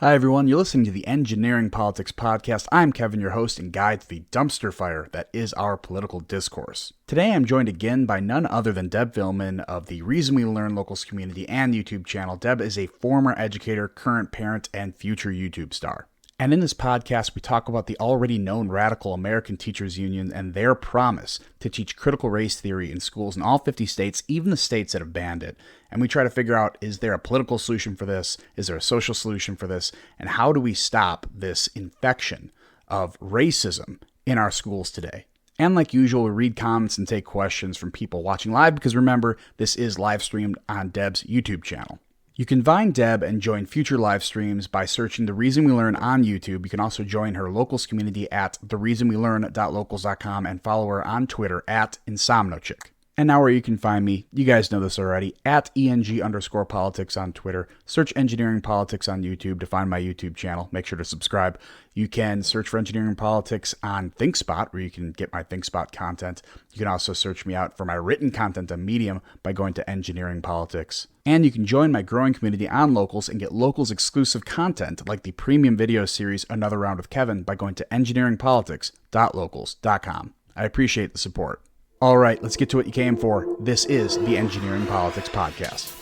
Hi, everyone. You're listening to the Engineering Politics Podcast. I'm Kevin, your host and guide to the dumpster fire that is our political discourse. Today, I'm joined again by none other than Deb Fillman of the Reason We Learn Locals community and YouTube channel. Deb is a former educator, current parent, and future YouTube star. And in this podcast, we talk about the already known radical American Teachers Union and their promise to teach critical race theory in schools in all 50 states, even the states that have banned it. And we try to figure out, is there a political solution for this? Is there a social solution for this? And how do we stop this infection of racism in our schools today? And like usual, we read comments and take questions from people watching live because remember, this is live streamed on Deb's YouTube channel. You can find Deb and join future live streams by searching The Reason We Learn on YouTube. You can also join her locals community at thereasonwelearn.locals.com and follow her on Twitter at InsomnoChick. And now where you can find me, you guys know this already, at ENG_politics on Twitter. Search Engineering Politics on YouTube to find my YouTube channel. Make sure to subscribe. You can search for Engineering Politics on ThinkSpot, where you can get my ThinkSpot content. You can also search me out for my written content on Medium by going to Engineering Politics. And you can join my growing community on Locals and get Locals exclusive content like the premium video series Another Round with Kevin by going to engineeringpolitics.locals.com. I appreciate the support. All right, let's get to what you came for. This is the Engineering Politics Podcast.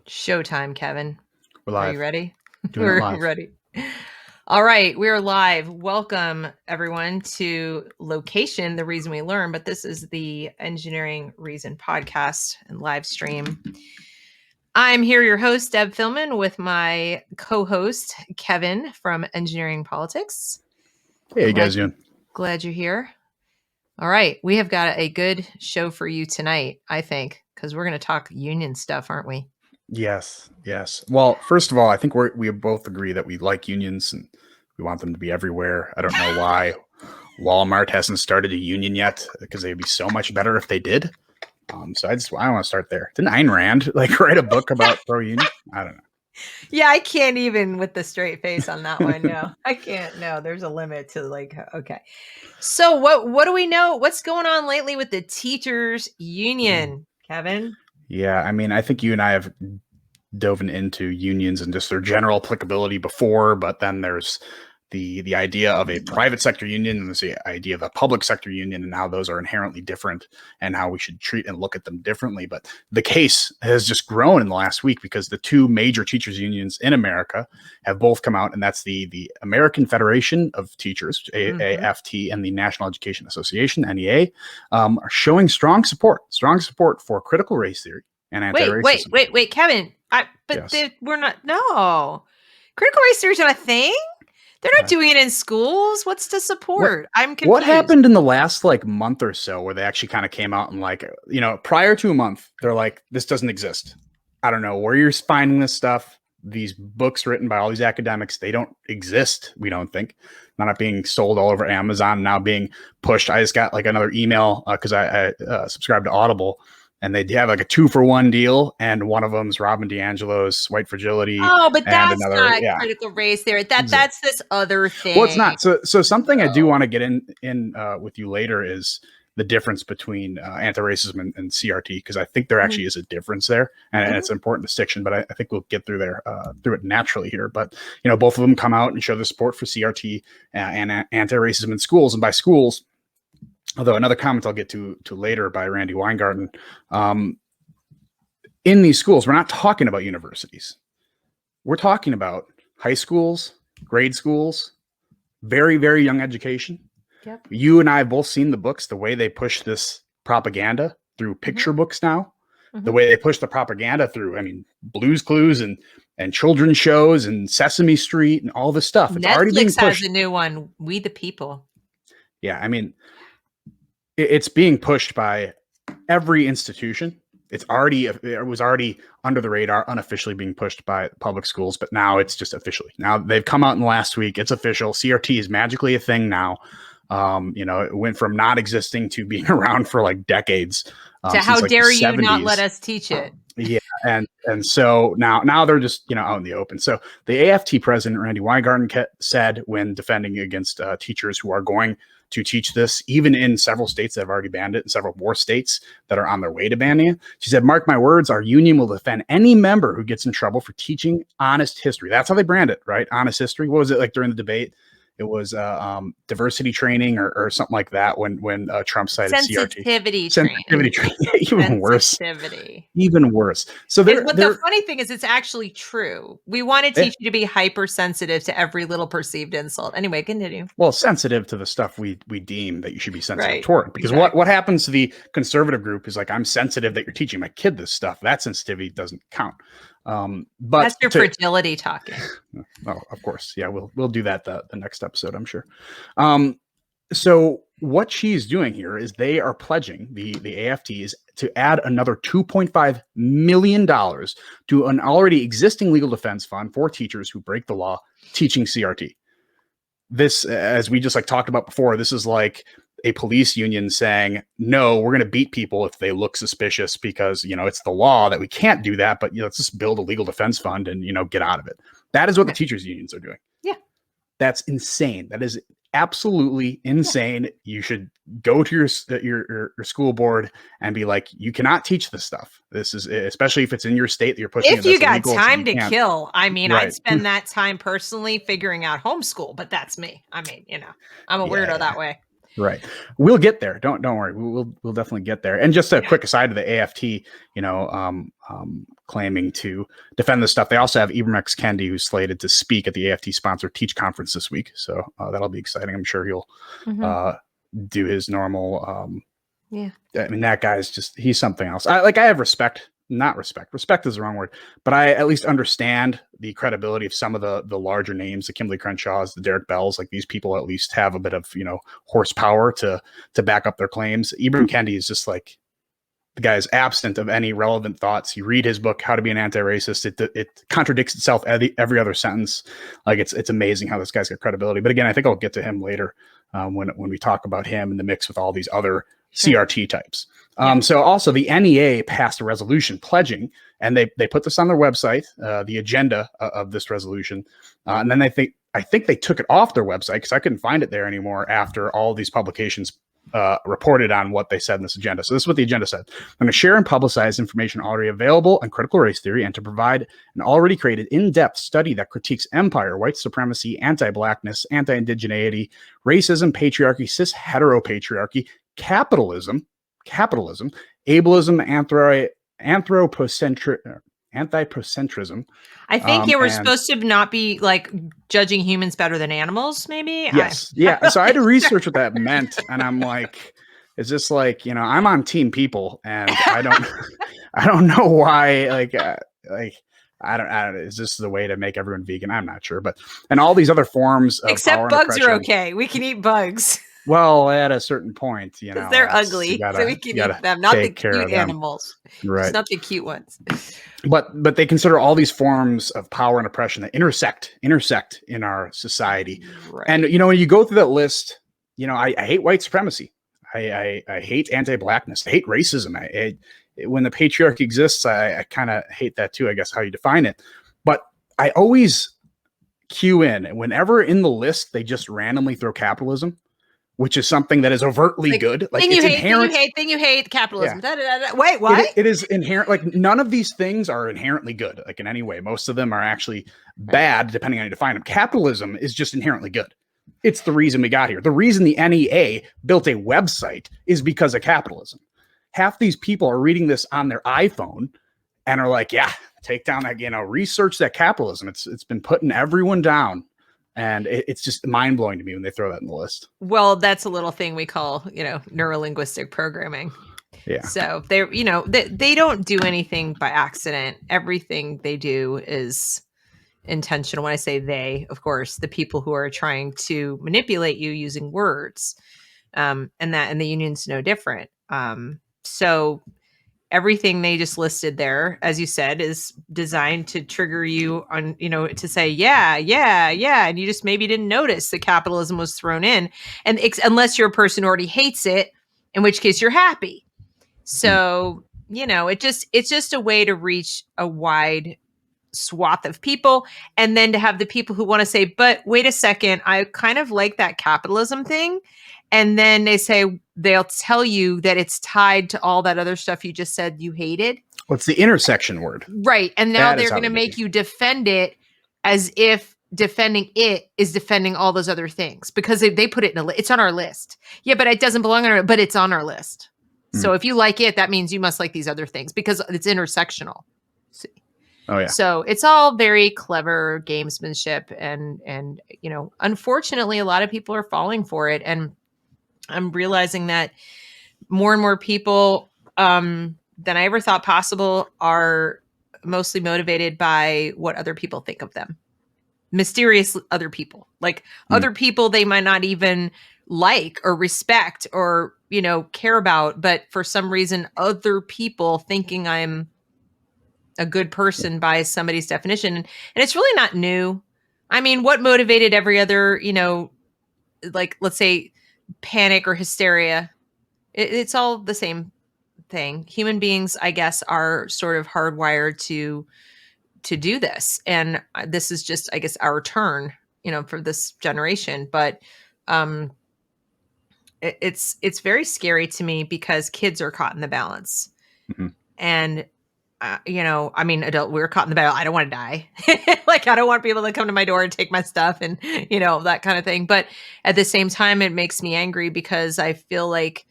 Showtime, Kevin. We're live. Are you ready? We're ready. All right, we're live. Welcome, everyone, to Location, The Reason We Learn, but this is the Engineering Reason podcast and live stream. I'm here, your host, Deb Fillman, with my co-host, Kevin from Engineering Politics. Hey, how you guys doing? Glad you're here. All right, we have got a good show for you tonight, I think, because we're going to talk union stuff, aren't we? Yes. Well, first of all, I think we both agree that we like unions and we want them to be everywhere. I don't know why Walmart hasn't started a union yet, because they'd be so much better if they did. So I want to start there. Didn't Ayn Rand write a book about pro-union? I don't know. Yeah, I can't even with the straight face on that one. No, I can't. No, there's a limit to okay. So what do we know? What's going on lately with the teachers union, Kevin? Yeah, I mean, I think you and I have dove into unions and just their general applicability before, but then there's the idea of a private sector union and there's the idea of a public sector union and how those are inherently different and how we should treat and look at them differently. But the case has just grown in the last week because the two major teachers unions in America have both come out, and that's the American Federation of Teachers, AFT, and the National Education Association, NEA, are showing strong support for critical race theory and anti-racism. Wait, Kevin. We're not. No, critical race theory is not a thing. They're not doing it in schools. What's the support? I'm confused. What happened in the last month or so where they actually kind of came out and prior to a month, they're like, this doesn't exist. I don't know where you're finding this stuff. These books written by all these academics, they don't exist. We don't think. They're not being sold all over Amazon, now being pushed. I just got another email because I subscribe to Audible. And they have a 2-for-1 deal, and one of them is Robin DiAngelo's White Fragility. Oh, but that's not critical race theory. That's this other thing. Well, it's not. So something I do want to get in with you later is the difference between anti-racism and CRT, because I think there actually is a difference there, and it's an important distinction. But I think we'll get through it naturally here. But both of them come out and show the support for CRT and anti-racism in schools, and by schools. Although another comment I'll get to later by Randy Weingarten, in these schools, we're not talking about universities. We're talking about high schools, grade schools, very, very young education. Yep. You and I have both seen the books, the way they push this propaganda through picture books now, the way they push the propaganda through, Blue's Clues and children's shows and Sesame Street and all this stuff. It's already being pushed. Netflix has a new one, We the People. Yeah, it's being pushed by every institution. It was already under the radar, unofficially being pushed by public schools, but now it's just officially. Now they've come out in the last week. It's official. CRT is magically a thing now. It went from not existing to being around for like decades, To since how like the dare you not let 70s. us teach it? Yeah, and so now they're just out in the open. So the AFT president Randy Weingarten said when defending against teachers who are going to teach this, even in several states that have already banned it, and several more states that are on their way to banning it. She said, "Mark my words, our union will defend any member who gets in trouble for teaching honest history." That's how they brand it, right? Honest history. What was it like during the debate? It was diversity training or something like that when Trump cited sensitivity CRT. Sensitivity training. Even worse. Sensitivity. Even worse. So But the funny thing is, it's actually true. We want to teach you to be hypersensitive to every little perceived insult. Anyway, continue. Well, sensitive to the stuff we deem that you should be sensitive Right. toward. Because Exactly. what happens to the conservative group is like, I'm sensitive that you're teaching my kid this stuff. That sensitivity doesn't count. But that's your fragility talking. Well, of course, yeah, we'll do that the next episode, I'm sure. So what she's doing here is they are pledging the AFTs to add another $2.5 million to an already existing legal defense fund for teachers who break the law teaching CRT. This, as we just like talked about before, this is like a police union saying, no, we're going to beat people if they look suspicious because, it's the law that we can't do that, but let's just build a legal defense fund and, get out of it. That is what the teachers unions are doing. Yeah. That's insane. That is absolutely insane. Yeah. You should go to your school board and be like, you cannot teach this stuff. This is, especially if it's in your state that you're pushing. If you got time to kill, I mean, right. I'd spend that time personally figuring out homeschool, but that's me. I mean, I'm a weirdo that way. Right. We'll get there. Don't worry. We'll definitely get there. And just a quick aside to the AFT, claiming to defend this stuff. They also have Ibram X. Kendi, who's slated to speak at the AFT sponsored Teach conference this week. So that'll be exciting. I'm sure he'll do his normal. I mean, that guy's he's something else. I have respect. Not respect. Respect is the wrong word, but I at least understand the credibility of some of the larger names, the Kimberly Crenshaws, the Derek Bells. Like these people at least have a bit of horsepower to back up their claims. Ibram Kendi is just like the guy is absent of any relevant thoughts. You read his book, How to Be an Anti-Racist. It contradicts itself every other sentence. Like it's amazing how this guy's got credibility. But again, I think I'll get to him later when we talk about him in the mix with all these other CRT types. So also the NEA passed a resolution pledging, and they put this on their website, the agenda of this resolution. And then I think they took it off their website because I couldn't find it there anymore after all these publications reported on what they said in this agenda. So this is what the agenda said. I'm going to share and publicize information already available on critical race theory and to provide an already created in-depth study that critiques empire, white supremacy, anti-blackness, anti-indigeneity, racism, patriarchy, cis-heteropatriarchy, capitalism, ableism, anthropocentrism. I think you were supposed to not be like judging humans better than animals, maybe. Yes. Yeah. So I had to research what that meant. And I'm like, is this like, I'm on team people and I don't know why, I don't, is this the way to make everyone vegan? I'm not sure, and all these other forms of except bugs are okay. We can eat bugs. Well, at a certain point, they're ugly, so we can eat them. Not the cute animals, right? Just not the cute ones. But they consider all these forms of power and oppression that intersect in our society. Right. And when you go through that list, I hate white supremacy. I hate anti-blackness. I hate racism. When the patriarchy exists, I kind of hate that too. I guess how you define it. But I always cue in whenever in the list they just randomly throw capitalism, which is something that is overtly good. Like thing you hate, capitalism. Yeah. Da, da, da, da. Wait, what? It is inherent. Like none of these things are inherently good, like in any way. Most of them are actually bad, depending on how you define them. Capitalism is just inherently good. It's the reason we got here. The reason the NEA built a website is because of capitalism. Half these people are reading this on their iPhone and are like, yeah, take down that, research that capitalism. It's been putting everyone down. And it's just mind-blowing to me when they throw that in the list. Well, that's a little thing we call, neurolinguistic programming. Yeah. So they don't do anything by accident. Everything they do is intentional. When I say they, of course, the people who are trying to manipulate you using words, and the union's no different. So everything they just listed there, as you said, is designed to trigger you on, to say, yeah, yeah, yeah. And you just maybe didn't notice that capitalism was thrown in. And unless you're a person who already hates it, in which case you're happy. So, it's just a way to reach a wide swath of people. And then to have the people who want to say, but wait a second, I kind of like that capitalism thing. And then they'll tell you that it's tied to all that other stuff you just said you hated. What's the intersection word? Right. And now they're going to make you defend it as if defending it is defending all those other things, because they put it it's on our list. Yeah, but it doesn't belong on our, but it's on our list. So if you like it, that means you must like these other things because it's intersectional. See? Oh yeah. So it's all very clever gamesmanship, and unfortunately, a lot of people are falling for it, and I'm realizing that more and more people than I ever thought possible are mostly motivated by what other people think of them. Mysterious other people, like other people they might not even like or respect or care about, but for some reason other people thinking I'm a good person by somebody's definition. And it's really not new. I mean, what motivated every other, like let's say panic or hysteria? It's all the same thing. Human beings, I guess, are sort of hardwired to do this. And this is just, I guess, our turn, for this generation. But it's very scary to me because kids are caught in the balance. And we're caught in the battle. I don't want to die. Like, I don't want people to come to my door and take my stuff and, that kind of thing. But at the same time, it makes me angry because I feel like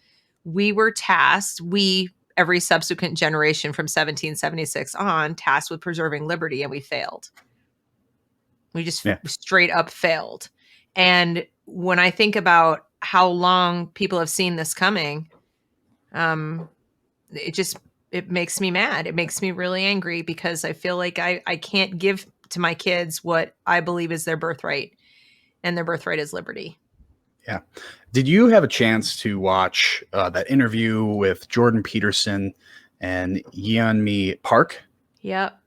we were tasked, every subsequent generation from 1776 on, tasked with preserving liberty, and we failed. We just straight up failed. And when I think about how long people have seen this coming, it makes me mad. It makes me really angry because I feel like I can't give to my kids what I believe is their birthright, and their birthright is liberty. Yeah. Did you have a chance to watch that interview with Jordan Peterson and Yeonmi Park? Yep.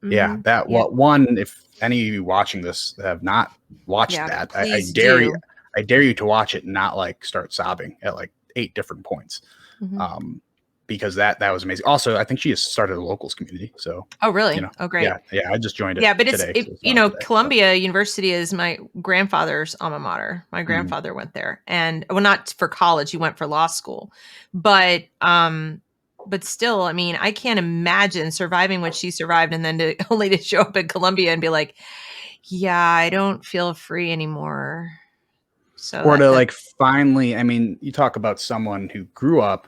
Mm-hmm. Yeah. One, if any of you watching this have not watched that, I dare you to watch it and not like start sobbing at like 8 different points. Because that was amazing. Also, I think she has started a locals community. So, oh really? Oh great. Yeah. I just joined it. Yeah, but today, Columbia University is my grandfather's alma mater. My grandfather went there, and not for college. He went for law school, but still, I mean, I can't imagine surviving what she survived, and then only to show up at Columbia and be like, yeah, I don't feel free anymore. So, or to finally, I mean, you talk about someone who grew up.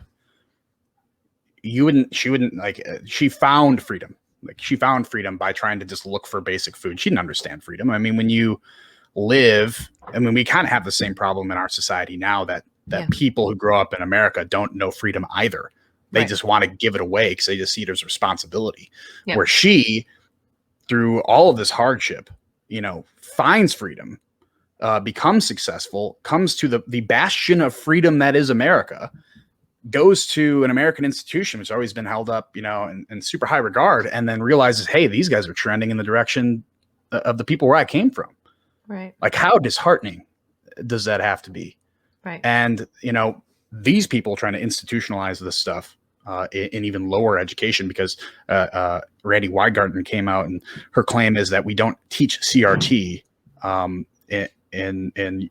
She found freedom. She found freedom by trying to just look for basic food. She didn't understand freedom. I mean, when you live, we kind of have the same problem in our society now that people who grow up in America don't know freedom either. They just want to give it away because they just see it as responsibility. Yeah. Where she, through all of this hardship, finds freedom, becomes successful, comes to the bastion of freedom that is America, goes to an American institution, which has always been held up, in super high regard, and then realizes, hey, these guys are trending in the direction of the people where I came from. Right. Like, how disheartening does that have to be? Right. And, these people trying to institutionalize this stuff in even lower education, because Randy Weingarten came out and her claim is that we don't teach CRT in the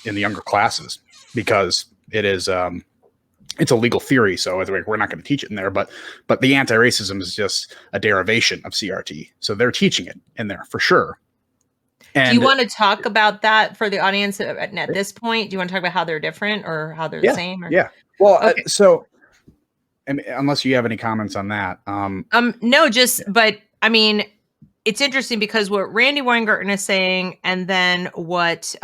younger classes because it is it's a legal theory, so we're not going to teach it in there. But the anti-racism is just a derivation of CRT, so they're teaching it in there for sure. And do you want to talk about that for the audience at this point? Do you want to talk about how they're different or how they're the same? Or? Yeah. Well, okay. So unless you have any comments on that, no, but I mean, it's interesting because what Randy Weingarten is saying, and then what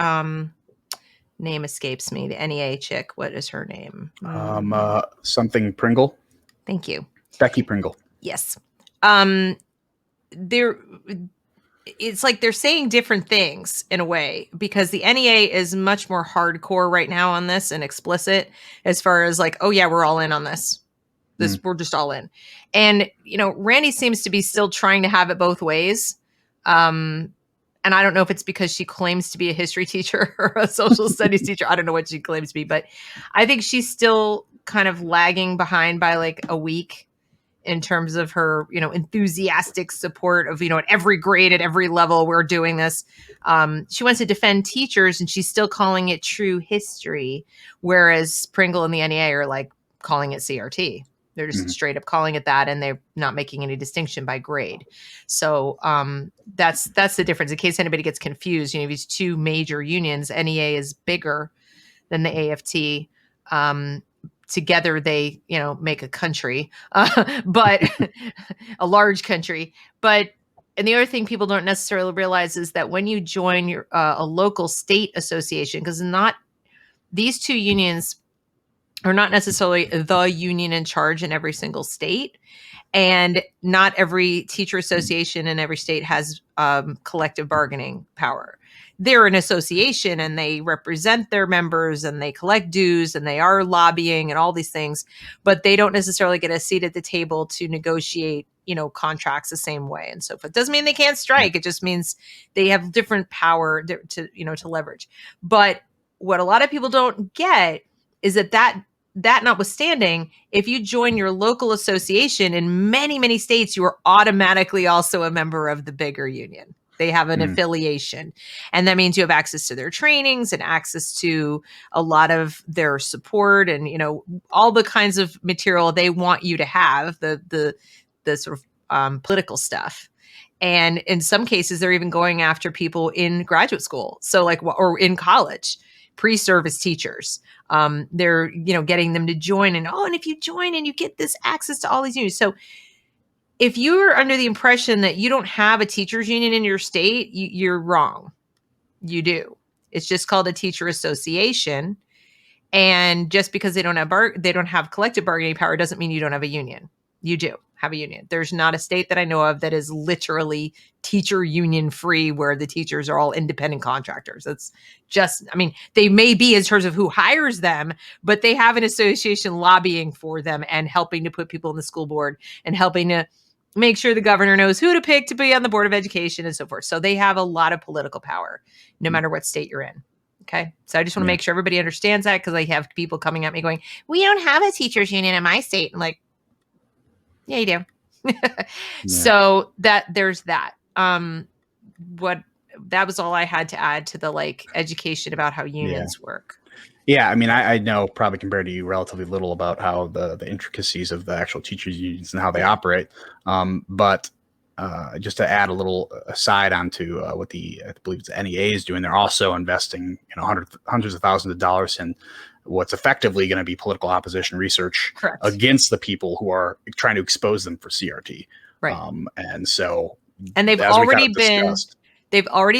name escapes me, the NEA chick. What is her name? Something Pringle. Thank you. Becky Pringle. Yes. It's like they're saying different things in a way, because the NEA is much more hardcore right now on this and explicit as far as like, oh yeah, we're all in on this. We're just all in. And, Randy seems to be still trying to have it both ways. And I don't know if it's because she claims to be a history teacher or a social studies teacher. I don't know what she claims to be, but I think she's still kind of lagging behind by like a week in terms of her, enthusiastic support of, at every grade, at every level, we're doing this. She wants to defend teachers and she's still calling it true history. Whereas Pringle and the NEA are like calling it CRT. They're just straight up calling it that, and they're not making any distinction by grade. So that's the difference. In case anybody gets confused, these two major unions, NEA is bigger than the AFT. Together they, make a country, but a large country. And the other thing people don't necessarily realize is that when you join your a local state association, because these two unions are not necessarily the union in charge in every single state. And not every teacher association in every state has collective bargaining power. They're an association and they represent their members and they collect dues and they are lobbying and all these things, but they don't necessarily get a seat at the table to negotiate, contracts the same way. And so it doesn't mean they can't strike. It just means they have different power to leverage. But what a lot of people don't get is that notwithstanding, if you join your local association in many, many states, you are automatically also a member of the bigger union. They have an affiliation. And that means you have access to their trainings and access to a lot of their support and, all the kinds of material they want you to have, the sort of political stuff. And in some cases, they're even going after people in graduate school. So or in college, pre-service teachers. They're, getting them to join and if you join and you get this access to all these unions. So if you're under the impression that you don't have a teachers union in your state, you're wrong. You do. It's just called a teacher association. And just because they don't have collective bargaining power doesn't mean you don't have a union. You do have a union. There's not a state that I know of that is literally teacher union free where the teachers are all independent contractors. It's just, they may be in terms of who hires them, but they have an association lobbying for them and helping to put people in the school board and helping to make sure the governor knows who to pick to be on the Board of Education and so forth. So they have a lot of political power, no matter what state you're in. Okay. So I just want to make sure everybody understands that, because I have people coming at me going, we don't have a teachers union in my state. I'm like, yeah, you do. So there's that. That was all I had to add to the education about how unions work. Yeah, I know probably compared to you relatively little about how the intricacies of the actual teachers unions and how they operate. But just to add a little aside onto what I believe it's the NEA is doing, they're also investing hundreds of thousands of dollars in what's effectively going to be political opposition research against the people who are trying to expose them for CRT. Right. And they've already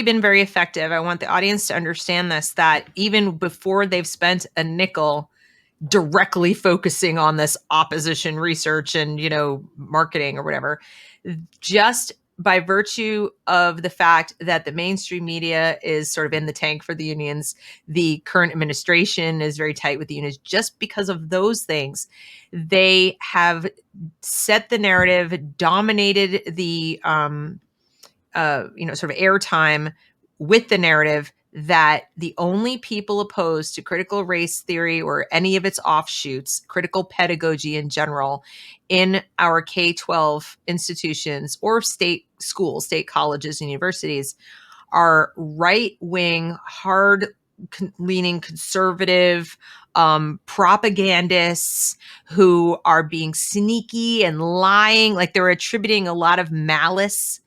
been very effective. I want the audience to understand this, that even before they've spent a nickel directly focusing on this opposition research and, marketing or whatever, just by virtue of the fact that the mainstream media is sort of in the tank for the unions, the current administration is very tight with the unions, just because of those things, they have set the narrative, dominated the, sort of airtime with the narrative that the only people opposed to critical race theory or any of its offshoots, critical pedagogy in general, in our K-12 institutions or state schools, state colleges and universities, are right-wing, hard-leaning conservative propagandists who are being sneaky and lying. They're attributing a lot of malice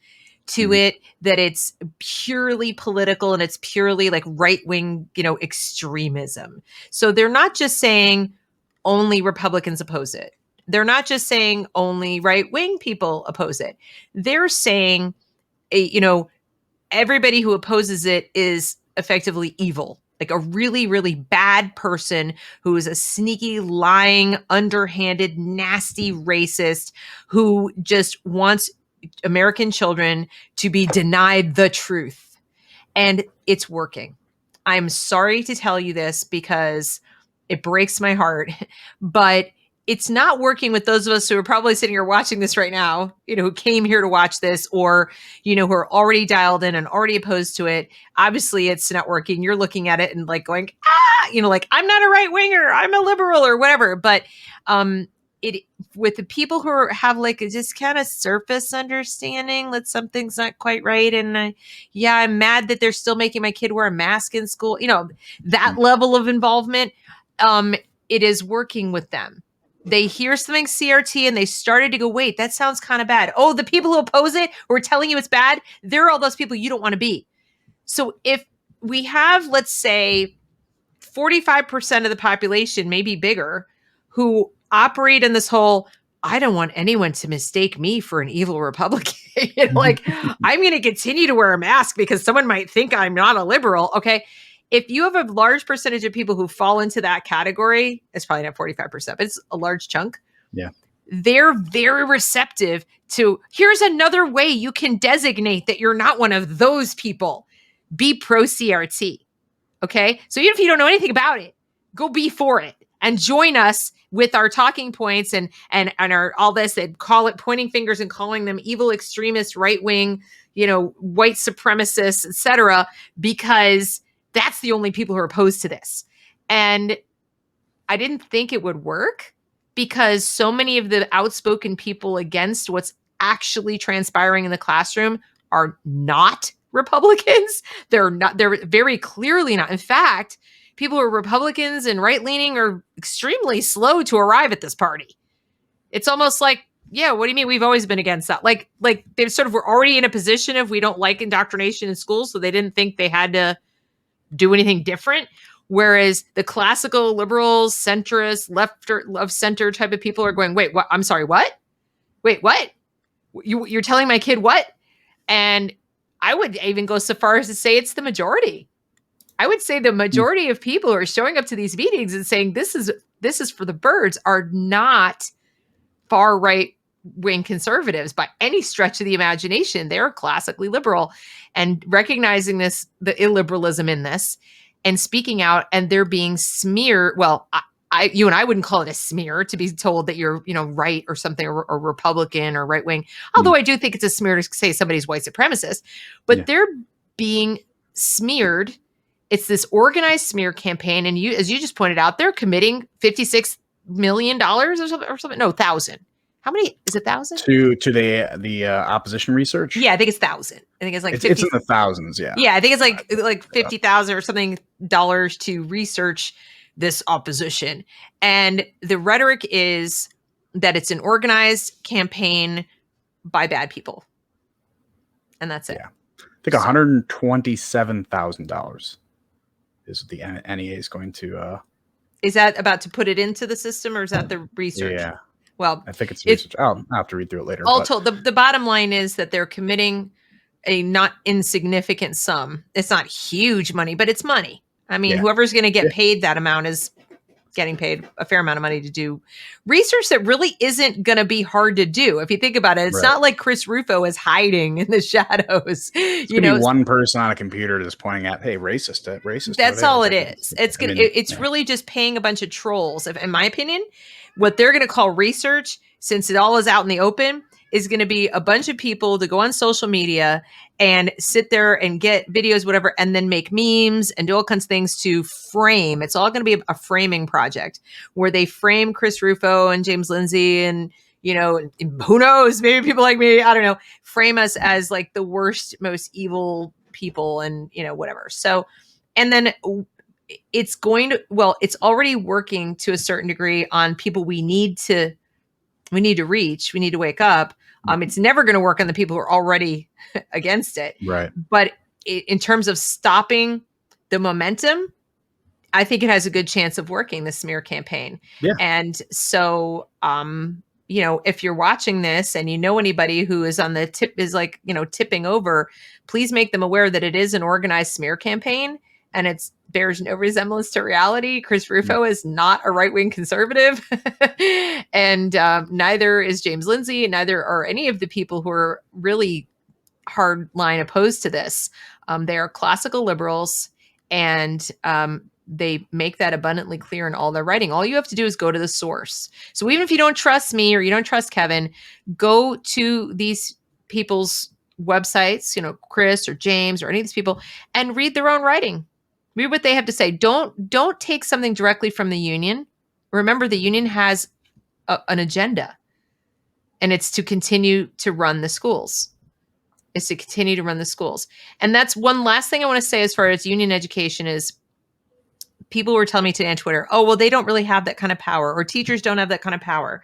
to it, that it's purely political and it's purely right-wing, extremism. So they're not just saying only Republicans oppose it. They're not just saying only right-wing people oppose it. They're saying, everybody who opposes it is effectively evil, a really, really bad person who is a sneaky, lying, underhanded, nasty racist who just wants American children to be denied the truth. And it's working. I'm sorry to tell you this because it breaks my heart, but it's not working with those of us who are probably sitting here watching this right now, who came here to watch this, or, who are already dialed in and already opposed to it. Obviously it's not working. You're looking at it and like going, like, I'm not a right winger, I'm a liberal or whatever. But it, with the people who have like a just kind of surface understanding that something's not quite right. And I'm mad that they're still making my kid wear a mask in school, that level of involvement, it is working with them. They hear something CRT and they started to go, wait, that sounds kind of bad. Oh, the people who oppose it or telling you it's bad, they're all those people you don't want to be. So if we have, let's say, 45% of the population, maybe bigger, who operate in this whole, I don't want anyone to mistake me for an evil Republican. Like, I'm going to continue to wear a mask because someone might think I'm not a liberal. Okay. If you have a large percentage of people who fall into that category, it's probably not 45%, but it's a large chunk. Yeah. They're very receptive to, here's another way you can designate that you're not one of those people. Be pro CRT. Okay. So even if you don't know anything about it, go be for it and join us with our talking points and our, all this, they call it pointing fingers and calling them evil extremists, right wing, white supremacists, etc., because that's the only people who are opposed to this. And I didn't think it would work because so many of the outspoken people against what's actually transpiring in the classroom are not Republicans. They're very clearly not. In fact, people who are Republicans and right-leaning are extremely slow to arrive at this party. It's almost like, yeah, what do you mean? We've always been against that. Like they sort of were already in a position of we don't like indoctrination in schools, so they didn't think they had to do anything different. Whereas the classical liberals, centrists, left or left center type of people are going, wait, what? I'm sorry, what? Wait, what? You're telling my kid what? And I would even go so far as to say it's the majority. I would say the majority of people who are showing up to these meetings and saying this is for the birds are not far right wing conservatives by any stretch of the imagination. They're classically liberal, and recognizing the illiberalism in this and speaking out, and they're being smeared. Well, you and I wouldn't call it a smear to be told that you're, right or something, or Republican or right wing. Although I do think it's a smear to say somebody's white supremacist, but they're being smeared. It's this organized smear campaign. And as you just pointed out, they're committing $56 million or something. No, 1,000. How many? Is it 1,000? To the opposition research? Yeah, I think it's 1,000. I think it's like it's in the thousands. Yeah. Yeah, I think it's like 50,000 or something dollars to research this opposition. And the rhetoric is that it's an organized campaign by bad people. And that's it. Yeah. I think $127,000 is what the NEA is going to. Is that about to put it into the system, or is that the research? Yeah. Well, I think it's research. I'll have to read through it later. All told, the bottom line is that they're committing a not insignificant sum. It's not huge money, but it's money. I mean, whoever's going to get paid that amount is getting paid a fair amount of money to do research that really isn't going to be hard to do. If you think about it, it's not like Chris Rufo is hiding in the shadows. It's going to be one person on a computer just pointing at, hey, racist. That's all it is. It's really just paying a bunch of trolls. In my opinion, what they're going to call research, since it all is out in the open, is going to be a bunch of people to go on social media and sit there and get videos, whatever, and then make memes and do all kinds of things to frame. It's all going to be a framing project where they frame Chris Rufo and James Lindsay and, who knows, maybe people like me, I don't know, frame us as like the worst, most evil people and, whatever. So, and then it's it's already working to a certain degree on people we need to reach, we need to wake up. It's never going to work on the people who are already against it. Right. But in terms of stopping the momentum, I think it has a good chance of working, the smear campaign. Yeah. And so, if you're watching this and anybody who is on the tip is like, tipping over, please make them aware that it is an organized smear campaign and it bears no resemblance to reality. Chris Rufo is not a right-wing conservative, and neither is James Lindsay, and neither are any of the people who are really hard line opposed to this. They are classical liberals, and they make that abundantly clear in all their writing. All you have to do is go to the source. So even if you don't trust me or you don't trust Kevin, go to these people's websites, Chris or James or any of these people, and read their own writing. Read what they have to say. Don't take something directly from the union. Remember, the union has an agenda, and it's to continue to run the schools. And that's one last thing I want to say as far as union education is, people were telling me today on Twitter, oh, well, they don't really have that kind of power, or teachers don't have that kind of power.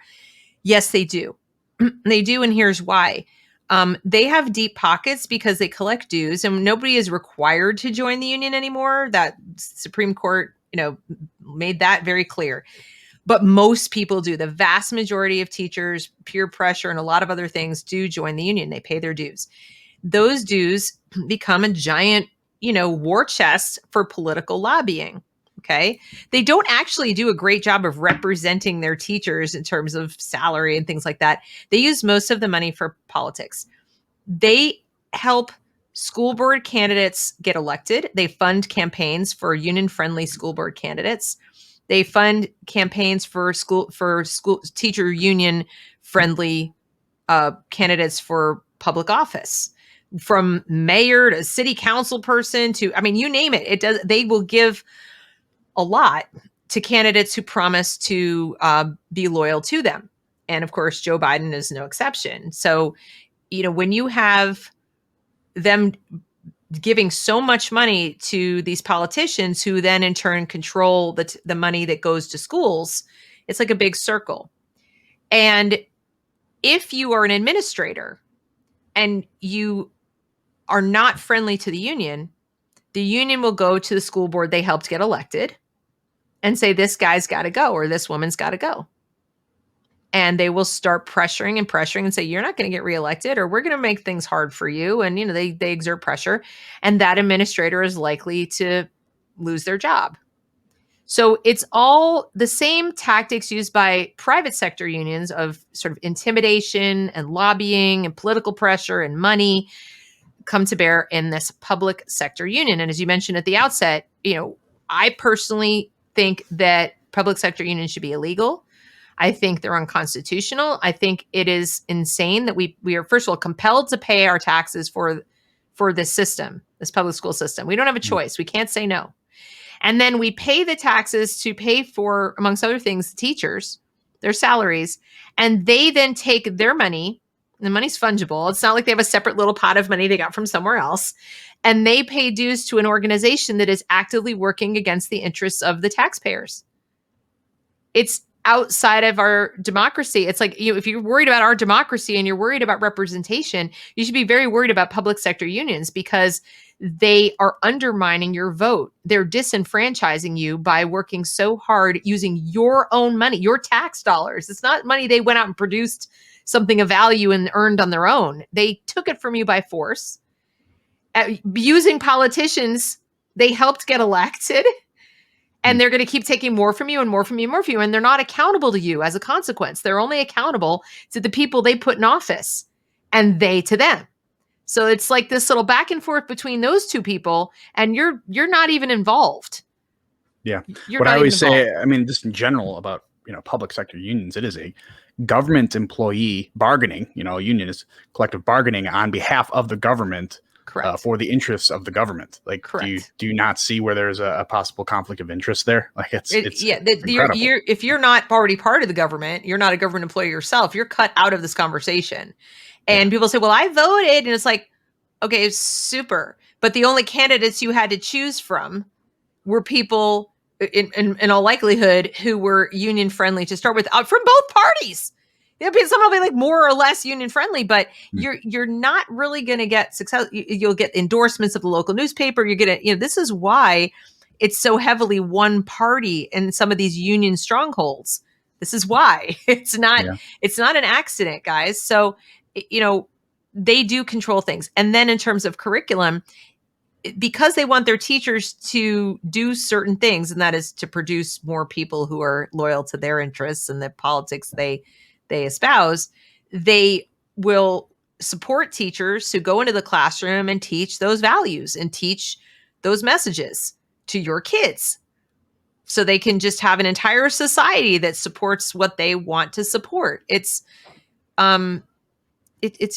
Yes, they do. They do, and here's why. They have deep pockets because they collect dues, and nobody is required to join the union anymore. That Supreme Court, made that very clear. But most people do. The vast majority of teachers, peer pressure, and a lot of other things do join the union. They pay their dues. Those dues become a giant, war chest for political lobbying. Okay. They don't actually do a great job of representing their teachers in terms of salary and things like that. They use most of the money for politics. They help school board candidates get elected. They fund campaigns for union-friendly school board candidates. They fund campaigns for school teacher union-friendly candidates for public office, from mayor to city council person to, you name it. They will give a lot to candidates who promise to be loyal to them. And of course, Joe Biden is no exception. So, when you have them giving so much money to these politicians who then in turn control the money that goes to schools, it's like a big circle. And if you are an administrator and you are not friendly to the union will go to the school board they helped get elected and say, this guy's got to go, or this woman's got to go. And they will start pressuring and say, you're not going to get reelected, or we're going to make things hard for you. And, they exert pressure, and that administrator is likely to lose their job. So it's all the same tactics used by private sector unions of sort of intimidation and lobbying and political pressure and money come to bear in this public sector union. And as you mentioned at the outset, I personally think that public sector unions should be illegal. I think they're unconstitutional. I think it is insane that we are, first of all, compelled to pay our taxes for this system, this public school system. We don't have a choice. We can't say no. And then we pay the taxes to pay for, amongst other things, the teachers, their salaries, and they then take their money. The money's fungible. It's not like they have a separate little pot of money they got from somewhere else. And they pay dues to an organization that is actively working against the interests of the taxpayers. It's outside of our democracy. It's like, if you're worried about our democracy and you're worried about representation, you should be very worried about public sector unions, because they are undermining your vote. They're disenfranchising you by working so hard using your own money, your tax dollars. It's not money they went out and produced something of value and earned on their own. They took it from you by force. Using politicians they helped get elected, and they're going to keep taking more from you and more from you and more from you. And they're not accountable to you as a consequence. They're only accountable to the people they put in office, and they to them. So it's like this little back and forth between those two people, and you're not even involved. Yeah. What I always say, just in general about, public sector unions, it is a government employee bargaining. A union is collective bargaining on behalf of the government. Correct. For the interests of the government. Like, correct. Do you not see where there's a possible conflict of interest there? Like, it's incredible. If you're not already part of the government, you're not a government employee yourself, you're cut out of this conversation. And people say, well, I voted. And it's like, okay, it's super. But the only candidates you had to choose from were people in all likelihood who were union friendly to start with, from both parties. Some will be like more or less union friendly, but you're not really going to get success. You'll get endorsements of the local newspaper. You're going to, this is why it's so heavily one party in some of these union strongholds. This is why it's not an accident, guys. So, they do control things. And then in terms of curriculum, because they want their teachers to do certain things, and that is to produce more people who are loyal to their interests and the politics they espouse, they will support teachers who go into the classroom and teach those values and teach those messages to your kids. so they can just have an entire society that supports what they want to support. It's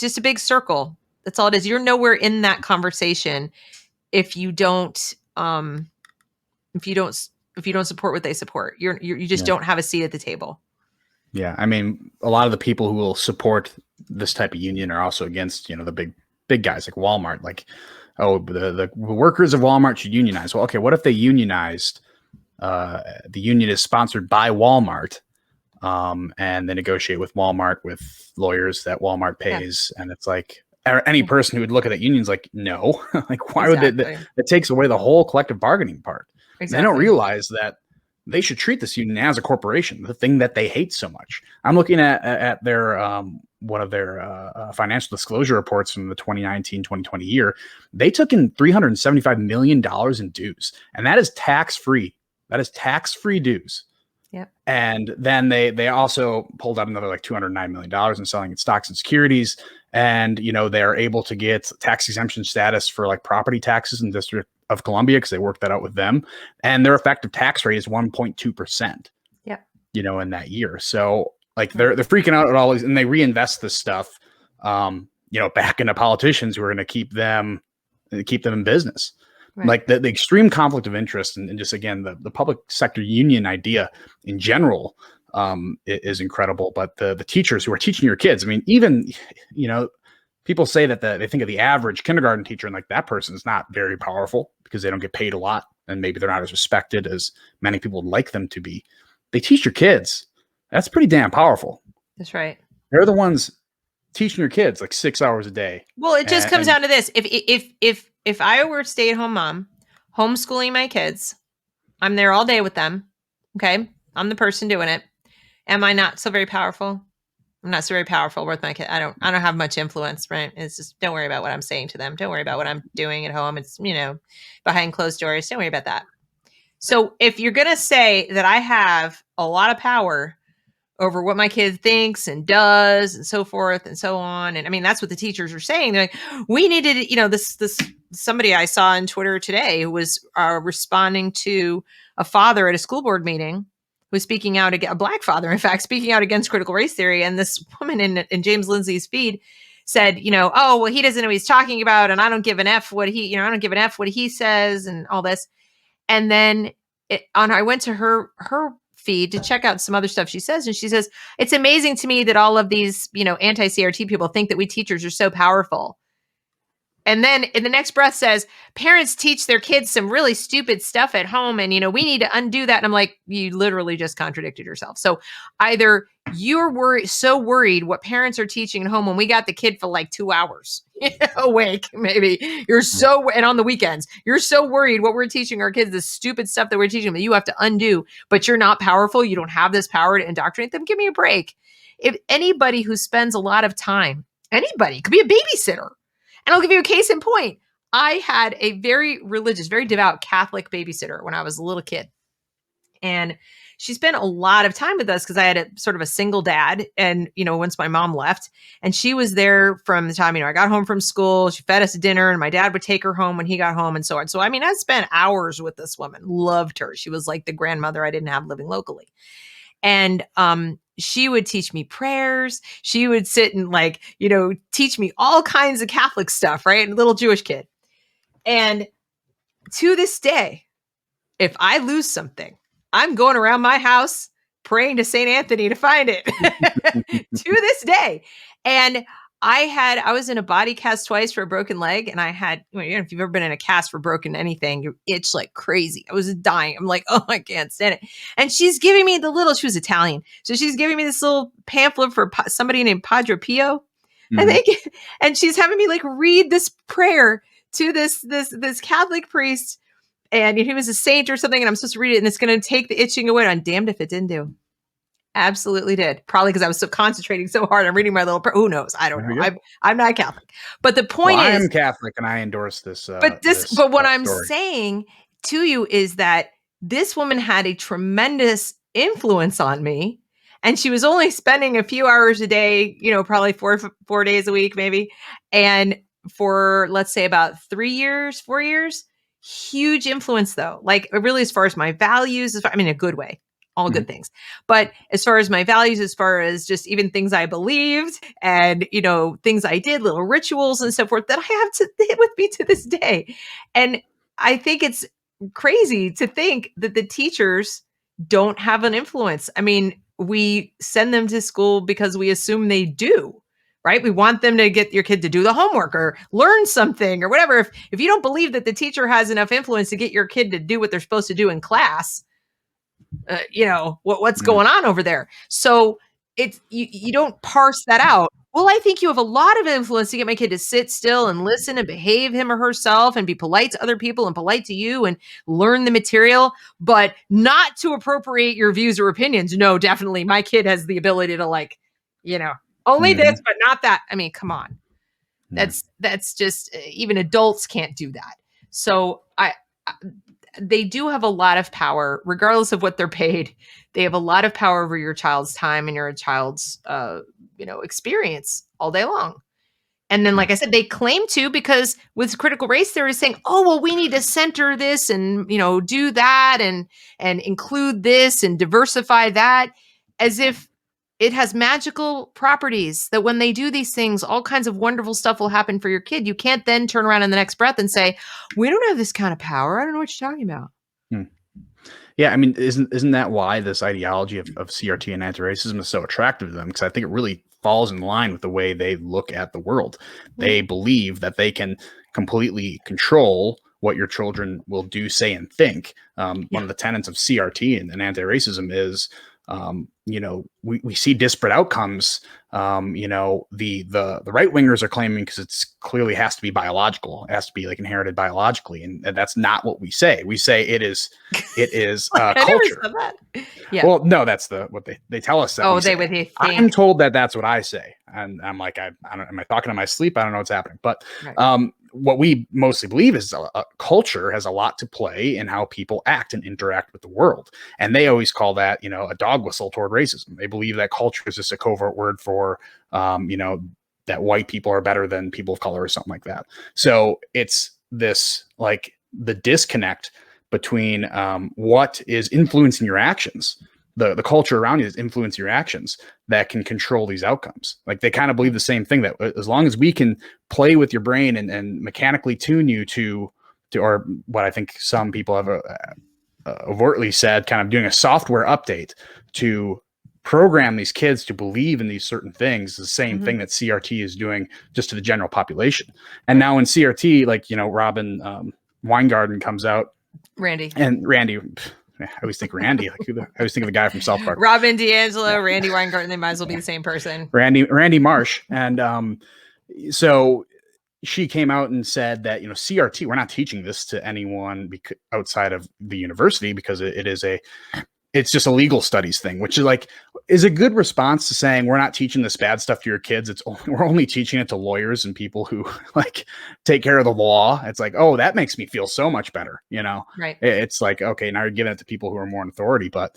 just a big circle. That's all it is. You're nowhere in that conversation if you don't if you don't support what they support. You just don't have a seat at the table. Yeah, I mean, a lot of the people who will support this type of union are also against, the big guys like Walmart. Like, oh, the workers of Walmart should unionize. Well, okay, what if they unionized? The union is sponsored by Walmart, and they negotiate with Walmart with lawyers that Walmart pays, and it's like any person who would look at that union's like, no, like why would they? It takes away the whole collective bargaining part. Exactly. They don't realize that they should treat this union as a corporation, the thing that they hate so much. I'm looking at their one of their financial disclosure reports from the 2019-2020 year. They took in $375 million in dues, and that is tax-free. That is tax-free dues. Yep. And then they also pulled out another like $209 million in selling its stocks and securities. And, they are able to get tax exemption status for like property taxes in District of Columbia because they worked that out with them. And their effective tax rate is 1.2%. Yeah. In that year. So like they're freaking out at all these, and they reinvest this stuff, back into politicians who are going to keep them in business. Right. Like the extreme conflict of interest and just, again, the public sector union idea in general is incredible. But the teachers who are teaching your kids, I mean, even, people say that they think of the average kindergarten teacher and like that person is not very powerful because they don't get paid a lot and maybe they're not as respected as many people would like them to be. They teach your kids. That's pretty damn powerful. That's right. They're the ones teaching your kids like 6 hours a day. Well, it just comes down to this. If I were a stay-at-home mom, homeschooling my kids, I'm there all day with them. Okay. I'm the person doing it. Am I not so very powerful? I'm not so very powerful with my kid. I don't have much influence, right? It's just, don't worry about what I'm saying to them. Don't worry about what I'm doing at home. It's, behind closed doors. Don't worry about that. So if you're going to say that I have a lot of power over what my kid thinks and does and so forth and so on. And I mean, that's what the teachers are saying. They're like, we needed, this somebody I saw on Twitter today who was responding to a father at a school board meeting was speaking out against a black father, in fact, speaking out against critical race theory. And this woman in James Lindsay's feed said, oh, well, he doesn't know what he's talking about. And I don't give an F what he, I don't give an F what he says and all this. And then I went to her feed to check out some other stuff she says. And she says, it's amazing to me that all of these, anti-CRT people think that we teachers are so powerful. And then in the next breath says, parents teach their kids some really stupid stuff at home. And, we need to undo that. And I'm like, you literally just contradicted yourself. So either you're so worried what parents are teaching at home when we got the kid for like 2 hours awake, maybe and on the weekends, you're so worried what we're teaching our kids, the stupid stuff that we're teaching them that you have to undo, but you're not powerful. You don't have this power to indoctrinate them. Give me a break. If anybody who spends a lot of time, anybody could be a babysitter. And I'll give you a case in point. I had a very religious, very devout Catholic babysitter when I was a little kid. And she spent a lot of time with us because I had a sort of a single dad. And, once my mom left, and she was there from the time, I got home from school, she fed us dinner, and my dad would take her home when he got home and so on. So, I spent hours with this woman, loved her. She was like the grandmother I didn't have living locally. And, she would teach me prayers. She would sit and teach me all kinds of Catholic stuff, right? A little Jewish kid. And to this day, if I lose something, I'm going around my house praying to St. Anthony to find it to this day. And I was in a body cast twice for a broken leg. And I had, if you've ever been in a cast for broken anything, you itch like crazy. I was dying. I'm like, oh, I can't stand it. And she's giving me she was Italian. So she's giving me this little pamphlet for somebody named Padre Pio. Mm-hmm. And she's having me read this prayer to this Catholic priest. And he was a saint or something. And I'm supposed to read it. And it's going to take the itching away. And I'm damned if it didn't do. Absolutely did. Probably because I was so concentrating so hard. I'm reading my little who knows? I don't know. I'm not Catholic. But the point is, I am Catholic and I endorse this. But what I'm saying to you is that this woman had a tremendous influence on me. And she was only spending a few hours a day, probably four days a week, maybe. And for, let's say, about 4 years, huge influence though. Like really, as far as my values, I mean, a good way, all good things. But as far as my values, as far as just even things I believed and, things I did, little rituals and so forth that I have to hit with me to this day. And I think it's crazy to think that the teachers don't have an influence. I mean, we send them to school because we assume they do, right? We want them to get your kid to do the homework or learn something or whatever. If you don't believe that the teacher has enough influence to get your kid to do what they're supposed to do in class, what's going on over there? So it's you don't parse that out. Well, I think you have a lot of influence to get my kid to sit still and listen and behave him or herself and be polite to other people and polite to you and learn the material, but not to appropriate your views or opinions. No, definitely. My kid has the ability to only this, but not that. I mean, come on. That's just even adults can't do that. So they do have a lot of power, regardless of what they're paid. They have a lot of power over your child's time and your child's, experience all day long. And then, like I said, they claim to, because with critical race theory saying, oh, well, we need to center this and, do that and include this and diversify that, as if it has magical properties that when they do these things, all kinds of wonderful stuff will happen for your kid. You can't then turn around in the next breath and say, we don't have this kind of power. I don't know what you're talking about. Yeah, I mean, isn't that why this ideology of CRT and anti-racism is so attractive to them? Because I think it really falls in line with the way they look at the world. They believe that they can completely control what your children will do, say, and think. One of the tenets of CRT and anti-racism is, we see disparate outcomes. The right wingers are claiming because it's clearly has to be biological. It has to be like inherited biologically. And that's not what we say. We say it is culture. Yeah. Well, no, that's what they tell us. I'm told that's what I say. And I'm like, I don't, am I talking in my sleep? I don't know what's happening. But, what we mostly believe is culture has a lot to play in how people act and interact with the world. And they always call that, a dog whistle toward racism. They believe that culture is just a covert word for, that white people are better than people of color or something like that. So it's this, like, the disconnect between what is influencing your actions. The culture around you is influencing your actions that can control these outcomes. Like, they kind of believe the same thing, that as long as we can play with your brain and mechanically tune you to, or what I think some people have overtly said, kind of doing a software update to program these kids to believe in these certain things, the same thing that CRT is doing just to the general population. And now in CRT, like, Robin Weingarten comes out, Randy, I always think Randy. I always think of the guy from South Park. Robin DiAngelo, Randy Weingarten. They might as well be the same person. Randy Marsh. And so she came out and said that, CRT, we're not teaching this to anyone outside of the university because it's just a legal studies thing, which is a good response to saying we're not teaching this bad stuff to your kids. We're only teaching it to lawyers and people who take care of the law. It's like, oh, that makes me feel so much better. Right. It's like, okay, now you're giving it to people who are more in authority, but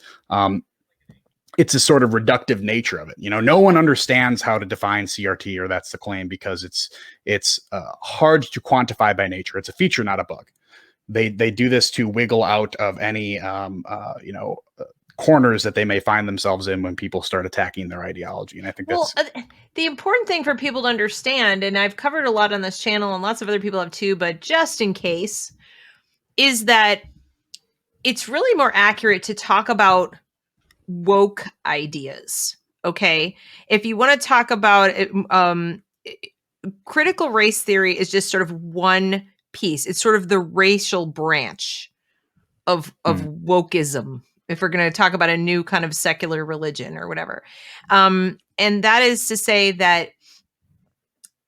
it's a sort of reductive nature of it. No one understands how to define CRT, or that's the claim, because it's hard to quantify by nature. It's a feature, not a bug. They do this to wiggle out of any corners that they may find themselves in when people start attacking their ideology. And I think that's the important thing for people to understand, and I've covered a lot on this channel and lots of other people have too, but just in case, is that it's really more accurate to talk about woke ideas. Okay. If you want to talk about it, critical race theory is just sort of one piece. It's sort of the racial branch of wokeism, if we're going to talk about a new kind of secular religion or whatever. And that is to say that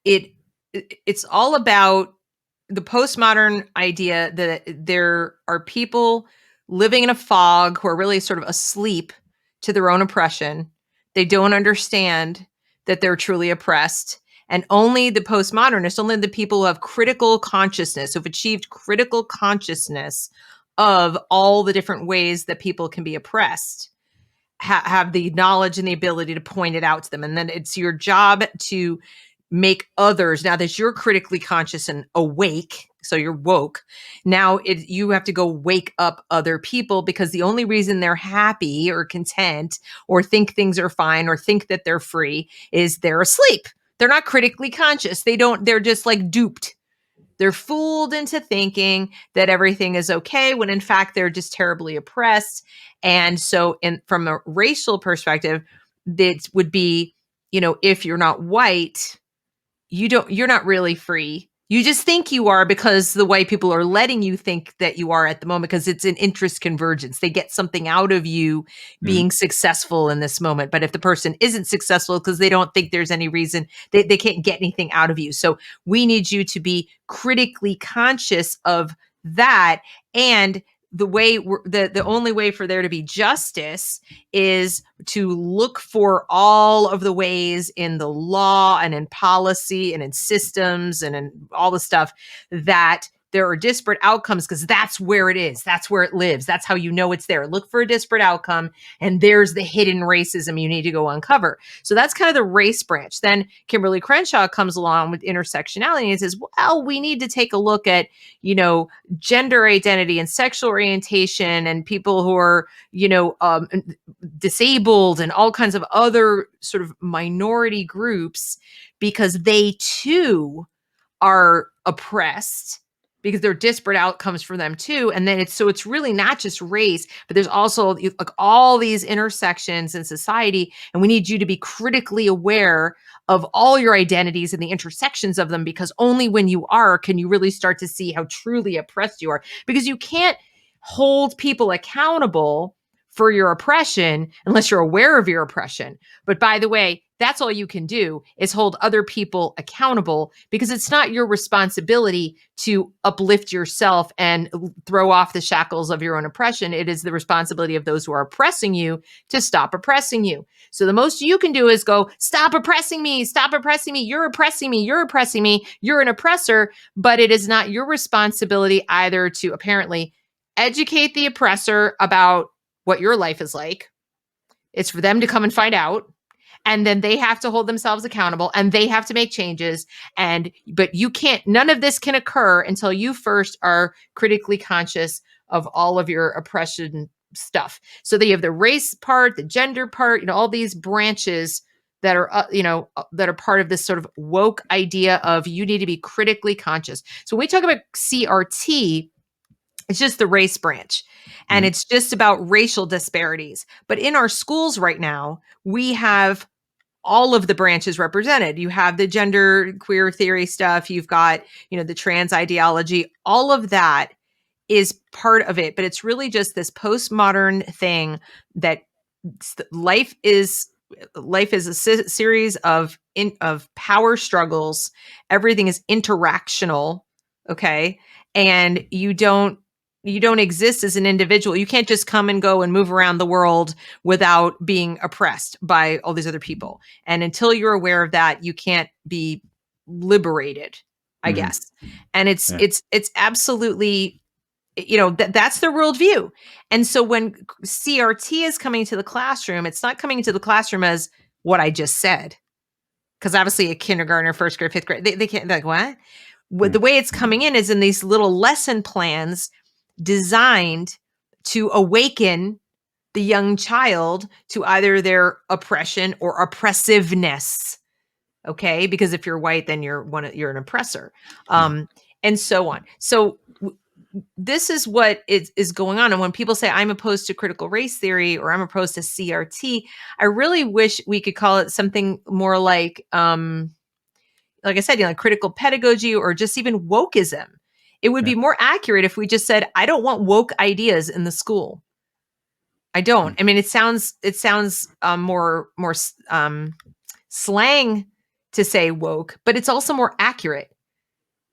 it's all about the postmodern idea that there are people living in a fog who are really sort of asleep to their own oppression. They don't understand that they're truly oppressed. And only the postmodernists, only the people who have critical consciousness, who've achieved critical consciousness of all the different ways that people can be oppressed, have the knowledge and the ability to point it out to them. And then it's your job to make others, now that you're critically conscious and awake, So you're woke. Now you have to go wake up other people, because the only reason they're happy or content or think things are fine or think that they're free is they're asleep. They're not critically conscious. They're just like duped. They're fooled into thinking that everything is okay when in fact they're just terribly oppressed. And so from a racial perspective, it would be, if you're not white, you're not really free. You just think you are because the white people are letting you think that you are at the moment, because it's an interest convergence. They get something out of you being successful in this moment. But if the person isn't successful because they don't think there's any reason, they can't get anything out of you. So we need you to be critically conscious of that. And the only way for there to be justice is to look for all of the ways in the law and in policy and in systems and in all the stuff that there are disparate outcomes, because that's where it is. That's where it lives. That's how you know it's there. Look for a disparate outcome, and there's the hidden racism you need to go uncover. So that's kind of the race branch. Then Kimberly Crenshaw comes along with intersectionality and says, well, we need to take a look at, gender identity and sexual orientation and people who are, disabled and all kinds of other sort of minority groups, because they too are oppressed, because they're disparate outcomes for them too. And then it's really not just race, but there's also like all these intersections in society. And we need you to be critically aware of all your identities and the intersections of them, because only when you are can you really start to see how truly oppressed you are. Because you can't hold people accountable for your oppression unless you're aware of your oppression. But by the way, that's all you can do, is hold other people accountable, because it's not your responsibility to uplift yourself and throw off the shackles of your own oppression. It is the responsibility of those who are oppressing you to stop oppressing you. So the most you can do is go, stop oppressing me, stop oppressing me, you're oppressing me, you're oppressing me, you're an oppressor. But it is not your responsibility either to apparently educate the oppressor about what your life is like. It's for them to come and find out. And then they have to hold themselves accountable, and they have to make changes. But you can't, none of this can occur until you first are critically conscious of all of your oppression stuff. So that you have the race part, the gender part, all these branches that are, that are part of this sort of woke idea of you need to be critically conscious. So when we talk about CRT, it's just the race branch, and it's just about racial disparities. But in our schools right now, we have all of the branches represented. You have the gender queer theory stuff. You've got, the trans ideology. All of that is part of it. But it's really just this postmodern thing that life is a series of power struggles. Everything is interactional. Okay. And you don't exist as an individual. You can't just come and go and move around the world without being oppressed by all these other people. And until you're aware of that, you can't be liberated, I guess. And it's absolutely, that's their worldview. And so when CRT is coming to the classroom, it's not coming into the classroom as what I just said. Because obviously a kindergartner, first grade, fifth grade, they can't, like, what? The way it's coming in is in these little lesson plans designed to awaken the young child to either their oppression or oppressiveness. Okay, because if you're white, then you're an oppressor, and so on. So this is what is going on. And when people say I'm opposed to critical race theory or I'm opposed to CRT, I really wish we could call it something more like I said, critical pedagogy, or just even wokeism. It would be more accurate if we just said, I don't want woke ideas in the school. I don't. I mean, it sounds more slang to say woke, but it's also more accurate.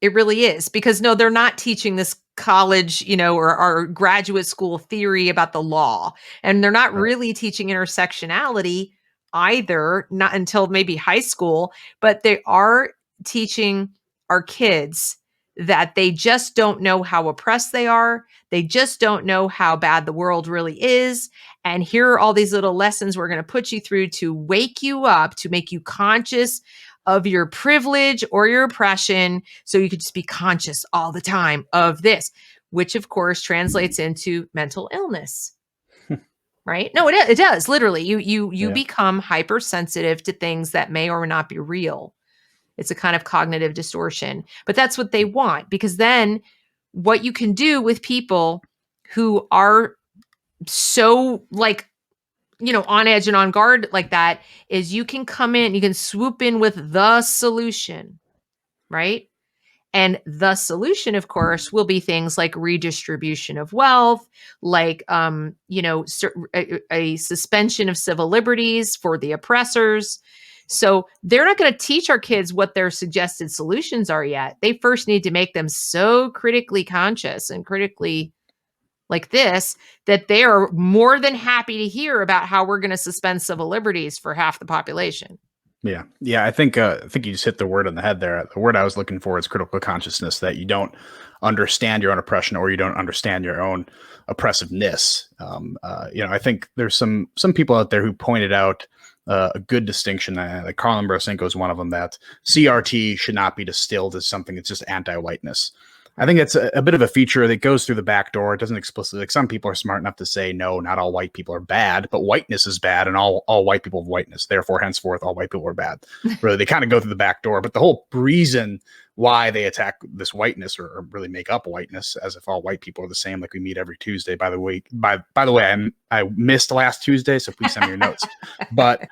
It really is, because no, they're not teaching this college, or graduate school theory about the law. And they're not really teaching intersectionality either, not until maybe high school, but they are teaching our kids that they just don't know how oppressed they are. They just don't know how bad the world really is. And here are all these little lessons we're going to put you through to wake you up, to make you conscious of your privilege or your oppression. So you could just be conscious all the time of this, which of course translates into mental illness. Right? No, it does. Literally, you become hypersensitive to things that may or may not be real. It's a kind of cognitive distortion. But that's what they want, because then what you can do with people who are so like, on edge and on guard like that is you can come in, you can swoop in with the solution, right? And the solution, of course, will be things like redistribution of wealth, like, a suspension of civil liberties for the oppressors. So they're not going to teach our kids what their suggested solutions are yet. They first need to make them so critically conscious and critically like this, that they are more than happy to hear about how we're going to suspend civil liberties for half the population. Yeah. I think you just hit the word on the head there. The word I was looking for is critical consciousness. That you don't understand your own oppression, or you don't understand your own oppressiveness. I think there's some people out there who pointed out a good distinction. Like Karlin Brosenko is one of them. That CRT should not be distilled as something that's just anti-whiteness. I think it's a bit of a feature that goes through the back door. It doesn't explicitly, like some people are smart enough to say, no, not all white people are bad, but whiteness is bad and all white people have whiteness. Therefore, henceforth, all white people are bad. Really, they kind of go through the back door. But the whole reason why they attack this whiteness or really make up whiteness as if all white people are the same, like we meet every Tuesday, by the way, I missed last Tuesday, so please send me your notes. But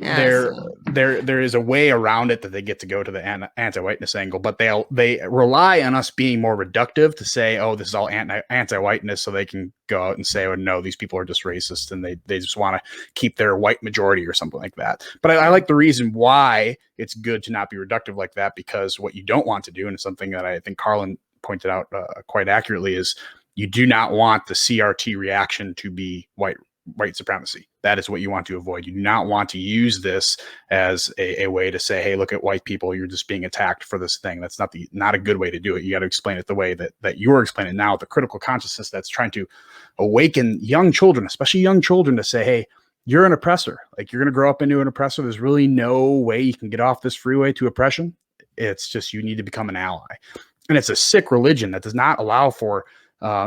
there is a way around it that they get to go to the anti-whiteness angle, but they rely on us being more reductive to say, oh, this is all anti-whiteness, so they can go out and say, oh no, these people are just racist and they just want to keep their white majority or something like that. But I like the reason why it's good to not be reductive like that, because what you don't want to do, and it's something that I think Karlin pointed out quite accurately, is you do not want the CRT reaction to be white supremacy. That is what you want to avoid. You do not want to use this as a way to say, hey, look at white people, you're just being attacked for this thing. That's not a good way to do it. You got to explain it the way that you're explaining now, the critical consciousness that's trying to awaken young children, especially young children, to say, hey, you're an oppressor. Like, you're going to grow up into an oppressor. There's really no way you can get off this freeway to oppression. It's just, you need to become an ally. And it's a sick religion that does not allow for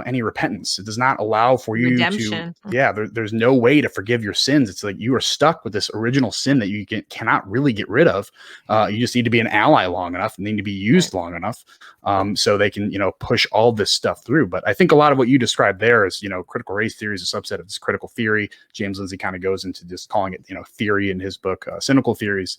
any repentance. It does not allow for you redemption. There's no way to forgive your sins. It's like you are stuck with this original sin that you cannot really get rid of. You just need to be an ally long enough and need to be used long enough so they can, push all this stuff through. But I think a lot of what you described there is, critical race theory is a subset of this critical theory. James Lindsay kind of goes into just calling it, theory in his book, Cynical Theories.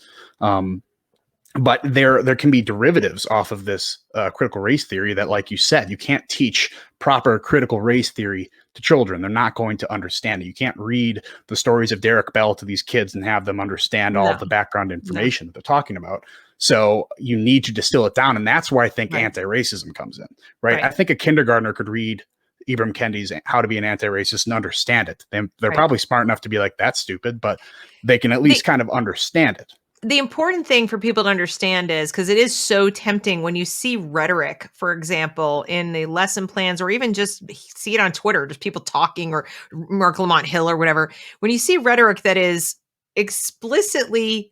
But there can be derivatives off of this critical race theory that, like you said, you can't teach proper critical race theory to children. They're not going to understand it. You can't read the stories of Derek Bell to these kids and have them understand all of the background information that they're talking about. So you need to distill it down. And that's where I think anti-racism comes in, right? I think a kindergartner could read Ibram Kendi's How to Be an Anti-Racist and understand it. They're probably smart enough to be like, that's stupid, but they can at least kind of understand it. The important thing for people to understand is, because it is so tempting when you see rhetoric, for example, in the lesson plans, or even just see it on Twitter, just people talking, or Mark Lamont Hill or whatever. When you see rhetoric that is explicitly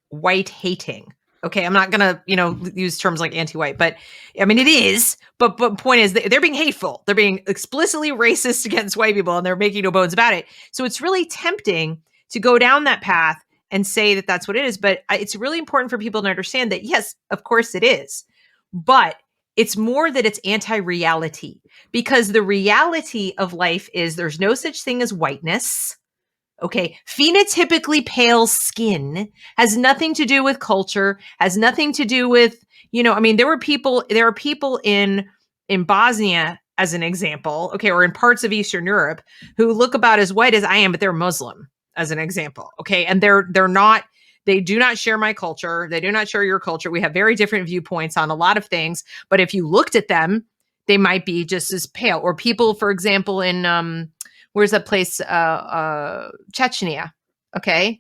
white hating, okay, I'm not going to, use terms like anti-white, but I mean, it is, but point is they're being hateful. They're being explicitly racist against white people, and they're making no bones about it. So it's really tempting to go down that path and say that that's what it is. But it's really important for people to understand that, yes, of course it is. But it's more that it's anti-reality, because the reality of life is there's no such thing as whiteness. Okay. Phenotypically pale skin has nothing to do with culture, has nothing to do with, there are people in Bosnia, as an example, okay, or in parts of Eastern Europe, who look about as white as I am, but they're Muslim, as an example. Okay. And they do not share my culture. They do not share your culture. We have very different viewpoints on a lot of things, but if you looked at them, they might be just as pale. Or people, for example, in, where's that place? Chechnya. Okay.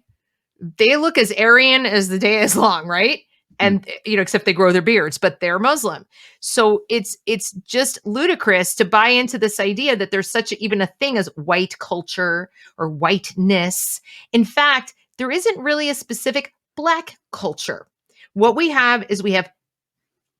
They look as Aryan as the day is long, right? And, except they grow their beards, but they're Muslim. So it's just ludicrous to buy into this idea that there's even a thing as white culture or whiteness. In fact, there isn't really a specific Black culture. What we have is we have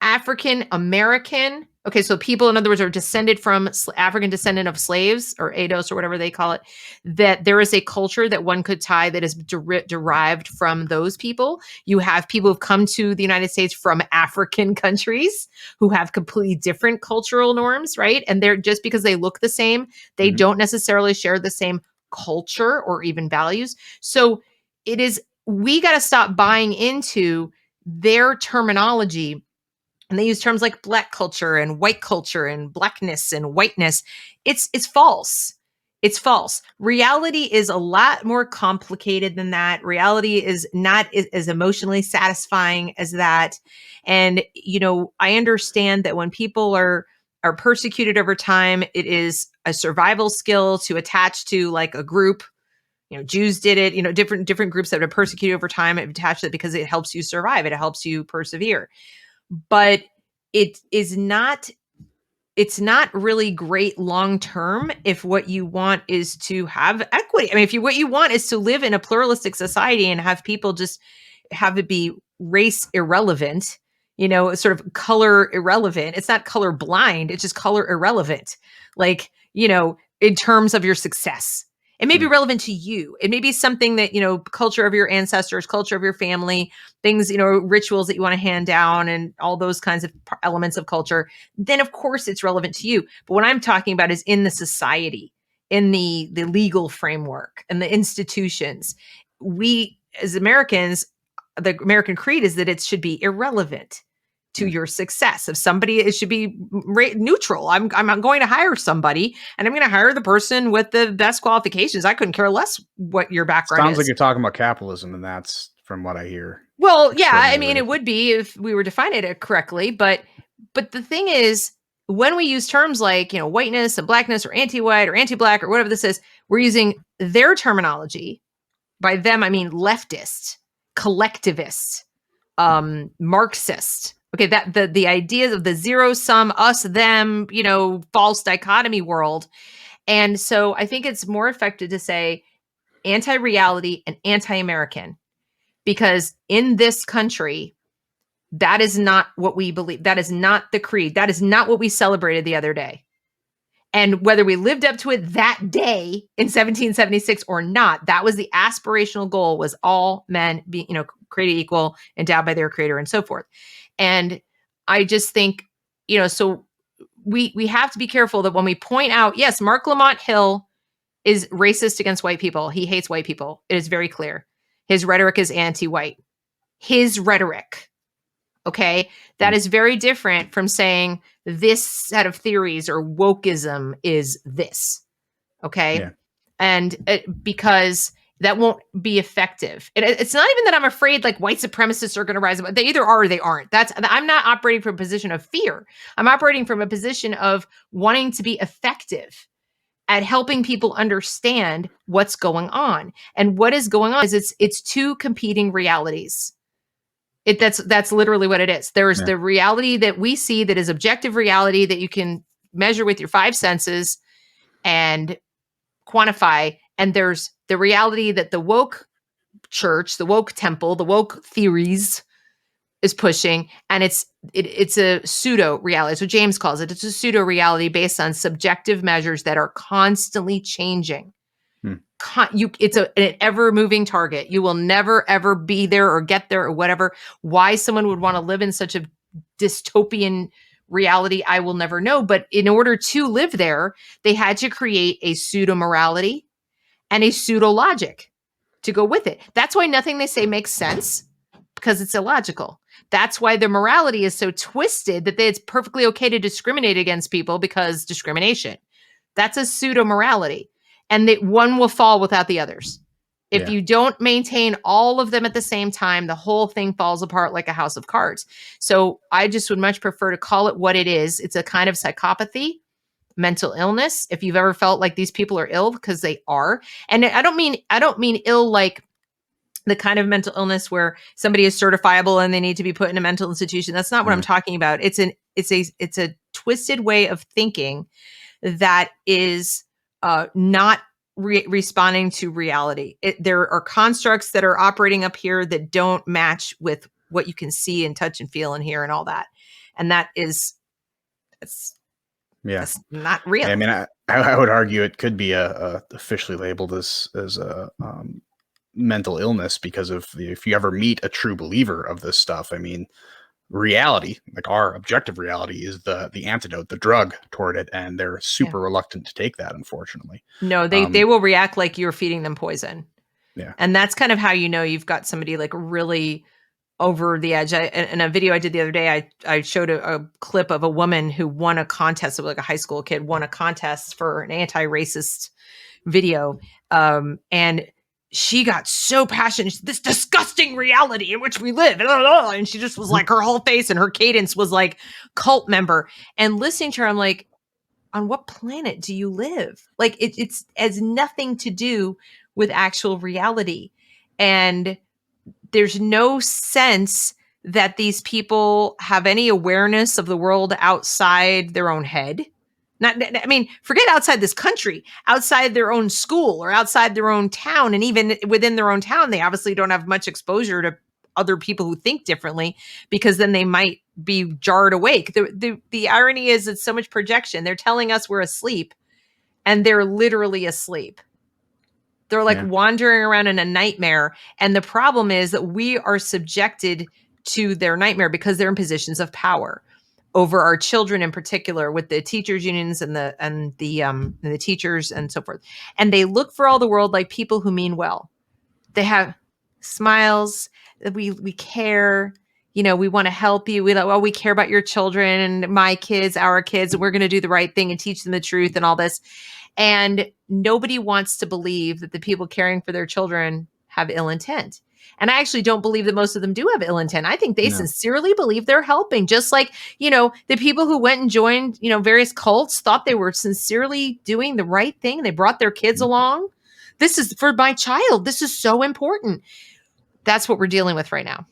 African American. Okay, so people, in other words, are descended from African descendant of slaves or ADOS or whatever they call it, that there is a culture that one could tie that is derived from those people. You have people who've come to the United States from African countries who have completely different cultural norms, right? And they're just because they look the same, they don't necessarily share the same culture or even values. So we got to stop buying into their terminology, and they use terms like Black culture and white culture and blackness and whiteness. It's false. It's false. Reality is a lot more complicated than that. Reality is not as emotionally satisfying as that. And I understand that when people are persecuted over time, it is a survival skill to attach to like a group. Jews did it. Different groups that have been persecuted over time have attached to it because it helps you survive. It helps you persevere. But it's not really great long term if what you want is to have equity. I mean, what you want is to live in a pluralistic society and have people just have it be race irrelevant, sort of color irrelevant. It's not color blind, it's just color irrelevant. Like, in terms of your success. It may be relevant to you. It may be something that, culture of your ancestors, culture of your family, things, rituals that you want to hand down and all those kinds of elements of culture. Then, of course, it's relevant to you. But what I'm talking about is in the society, in the legal framework and the institutions. We, as Americans, the American creed is that it should be irrelevant to your success. If somebody, it should be neutral. I'm going to hire somebody, and I'm going to hire the person with the best qualifications. I couldn't care less what your background Sounds is. like you're talking about capitalism, and that's from what I hear. Well, yeah, I mean, it would be if we were defining it correctly, but the thing is, when we use terms like, whiteness and blackness or anti-white or anti-black or whatever this is, we're using their terminology. By them, I mean leftist, collectivist, Marxist. Okay, that the ideas of the zero sum, us, them, false dichotomy world. And so I think it's more effective to say anti-reality and anti-American, because in this country, that is not what we believe. That is not the creed. That is not what we celebrated the other day. And whether we lived up to it that day in 1776 or not, that was the aspirational goal, was all men being, created equal, endowed by their creator and so forth. And I just think, so we have to be careful that when we point out, yes, Mark Lamont Hill is racist against white people. He hates white people. It is very clear. His rhetoric is anti-white. His rhetoric. Okay. That is very different from saying this set of theories or wokeism is this. Okay. Yeah. And because that won't be effective. It's not even that I'm afraid like white supremacists are going to rise up. They either are or they aren't. I'm not operating from a position of fear. I'm operating from a position of wanting to be effective at helping people understand what's going on. And what is going on is it's two competing realities. That's literally what it is. There's the reality that we see that is objective reality that you can measure with your five senses and quantify. And there's the reality that the woke church, the woke temple, the woke theories is pushing. And it's a pseudo reality. So James calls it. It's a pseudo reality based on subjective measures that are constantly changing. It's an ever moving target. You will never, ever be there or get there or whatever. Why someone would want to live in such a dystopian reality, I will never know. But in order to live there, they had to create a pseudo morality and a pseudo logic to go with it. That's why nothing they say makes sense, because it's illogical. That's why the morality is so twisted that it's perfectly okay to discriminate against people because discrimination. That's a pseudo morality. And that one will fall without the others. If you don't maintain all of them at the same time, the whole thing falls apart like a house of cards. So I just would much prefer to call it what it is. It's a kind of psychopathy, mental illness. If you've ever felt like these people are ill, because they are. And I don't mean ill like the kind of mental illness where somebody is certifiable and they need to be put in a mental institution. That's not what I'm talking about. It's a twisted way of thinking that is not responding to reality. There are constructs that are operating up here that don't match with what you can see and touch and feel and hear and all that. And that's not real. I mean, I would argue it could be officially labeled as a mental illness, because if you ever meet a true believer of this stuff, I mean, reality, like our objective reality, is the antidote, the drug toward it, and they're super reluctant to take that, unfortunately. No, they will react like you're feeding them poison. Yeah. And that's kind of how you know you've got somebody like really over the edge. In a video I did the other day, I showed a clip of a woman who won a contest. It was like a high school kid won a contest for an anti-racist video. And she got so passionate. This disgusting reality in which we live. And she just was like, her whole face and her cadence was like cult member. And listening to her, I'm like, on what planet do you live? Like it's has nothing to do with actual reality. And there's no sense that these people have any awareness of the world outside their own head. I mean, forget outside this country, outside their own school or outside their own town. And even within their own town, they obviously don't have much exposure to other people who think differently, because then they might be jarred awake. The irony is it's so much projection. They're telling us we're asleep, and they're literally asleep. They're like wandering around in a nightmare. And the problem is that we are subjected to their nightmare because they're in positions of power over our children, in particular, with the teachers unions and the teachers and so forth. And they look for all the world like people who mean well. They have smiles. We care. You know, we want to help you. We care about your children and my kids, our kids, and we're going to do the right thing and teach them the truth and all this. And nobody wants to believe that the people caring for their children have ill intent. And I actually don't believe that most of them do have ill intent. I think they sincerely believe they're helping. Just like, the people who went and joined, various cults thought they were sincerely doing the right thing. They brought their kids along. This is for my child. This is so important. That's what we're dealing with right now.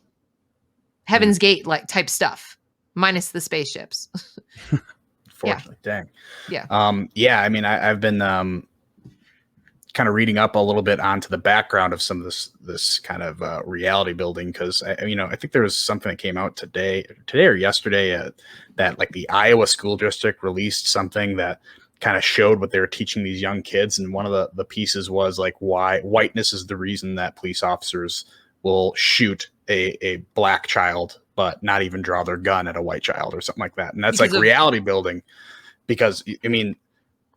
Heaven's Gate like type stuff, minus the spaceships. Fortunately, dang. Yeah. I mean, I've been kind of reading up a little bit onto the background of some of this kind of reality building, because I think there was something that came out today or yesterday that like the Iowa school district released something that kind of showed what they were teaching these young kids, and one of the pieces was like why whiteness is the reason that police officers will shoot a black child but not even draw their gun at a white child or something like that. And that's because like reality building, because I mean,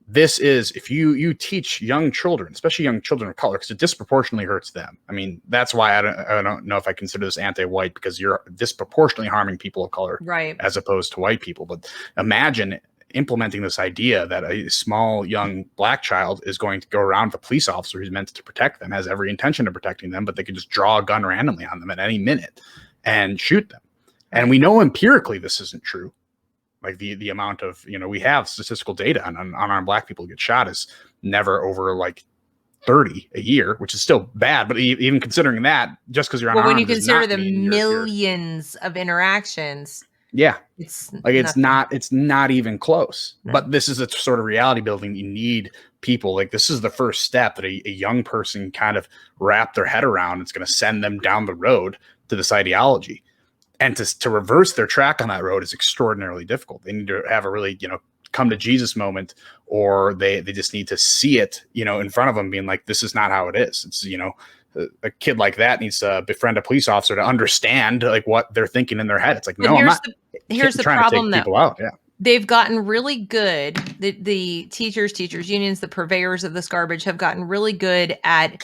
this is, if you teach young children, especially young children of color, because it disproportionately hurts them. I mean, that's why I don't know if I consider this anti-white, because you're disproportionately harming people of color, right, as opposed to white people. But imagine implementing this idea that a small young black child is going to go around with a police officer who's meant to protect them, has every intention of protecting them, but they can just draw a gun randomly on them at any minute and shoot them. And we know empirically this isn't true. Like the amount of, we have statistical data on our black people get shot is never over like 30 a year, which is still bad. But even considering that, just because you're unarmed, when you consider the millions of interactions, it's not even close. No. But this is a sort of reality building. You need people, like, this is the first step that a young person kind of wrap their head around. It's going to send them down the road to this ideology. And to reverse their track on that road is extraordinarily difficult. They need to have a really, come to Jesus moment, or they just need to see it, in front of them, being like, this is not how it is. It's, a kid like that needs to befriend a police officer to understand like what they're thinking in their head. It's like, no, I'm not. Here's the problem, though. Out. Yeah. They've gotten really good. The teachers unions, the purveyors of this garbage have gotten really good at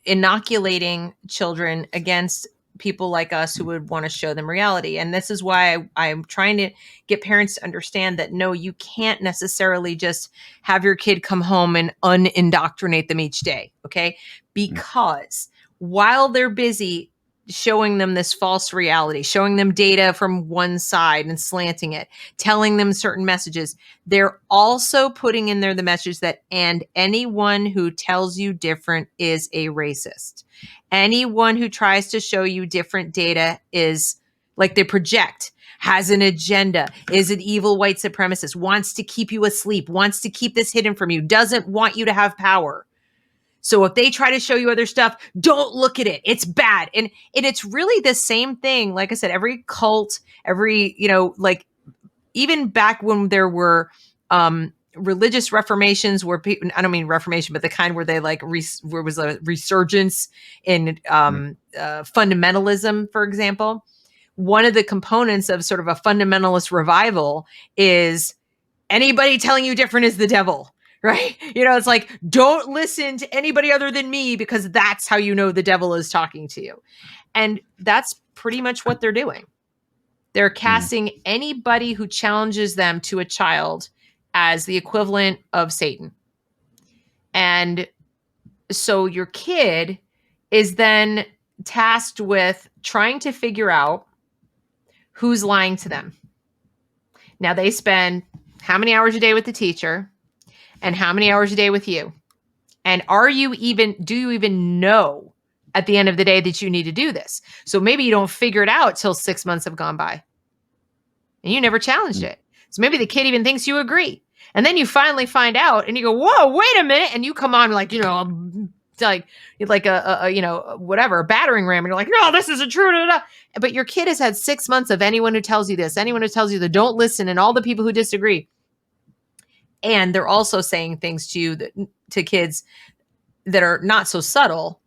inoculating children against people like us who would want to show them reality. And this is why I'm trying to get parents to understand that, no, you can't necessarily just have your kid come home and unindoctrinate them each day. Okay. Because while they're busy showing them this false reality, showing them data from one side and slanting it, telling them certain messages, they're also putting in there the message that, and anyone who tells you different is a racist. Anyone who tries to show you different data is like they project, has an agenda, is an evil white supremacist, wants to keep you asleep, wants to keep this hidden from you, doesn't want you to have power. So if they try to show you other stuff, don't look at it. It's bad. And it's really the same thing. Like I said, every cult, every, like even back when there were religious reformations where people, I don't mean reformation, but the kind where they like, where was a resurgence in fundamentalism, for example. One of the components of sort of a fundamentalist revival is anybody telling you different is the devil. Right? It's like, don't listen to anybody other than me because that's how you know the devil is talking to you. And that's pretty much what they're doing. They're casting anybody who challenges them to a child as the equivalent of Satan. And so your kid is then tasked with trying to figure out who's lying to them. Now they spend how many hours a day with the teacher? And how many hours a day with you? And do you even know at the end of the day that you need to do this? So maybe you don't figure it out till 6 months have gone by and you never challenged it. So maybe the kid even thinks you agree. And then you finally find out and you go, whoa, wait a minute. And you come on like, like a whatever, a battering ram. And you're like, no, this isn't true. Da, da, da. But your kid has had 6 months of anyone who tells you this, anyone who tells you that don't listen, and all the people who disagree. And they're also saying things to you, to kids that are not so subtle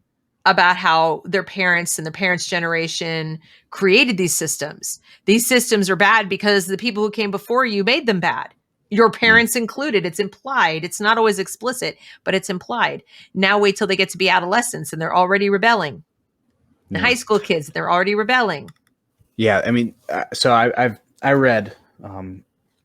about how their parents and their parents' generation created these systems. These systems are bad because the people who came before you made them bad. Your parents included. It's implied. It's not always explicit, but it's implied. Now wait till they get to be adolescents and they're already rebelling. Yeah. High school kids, they're already rebelling. Yeah, I mean, so I read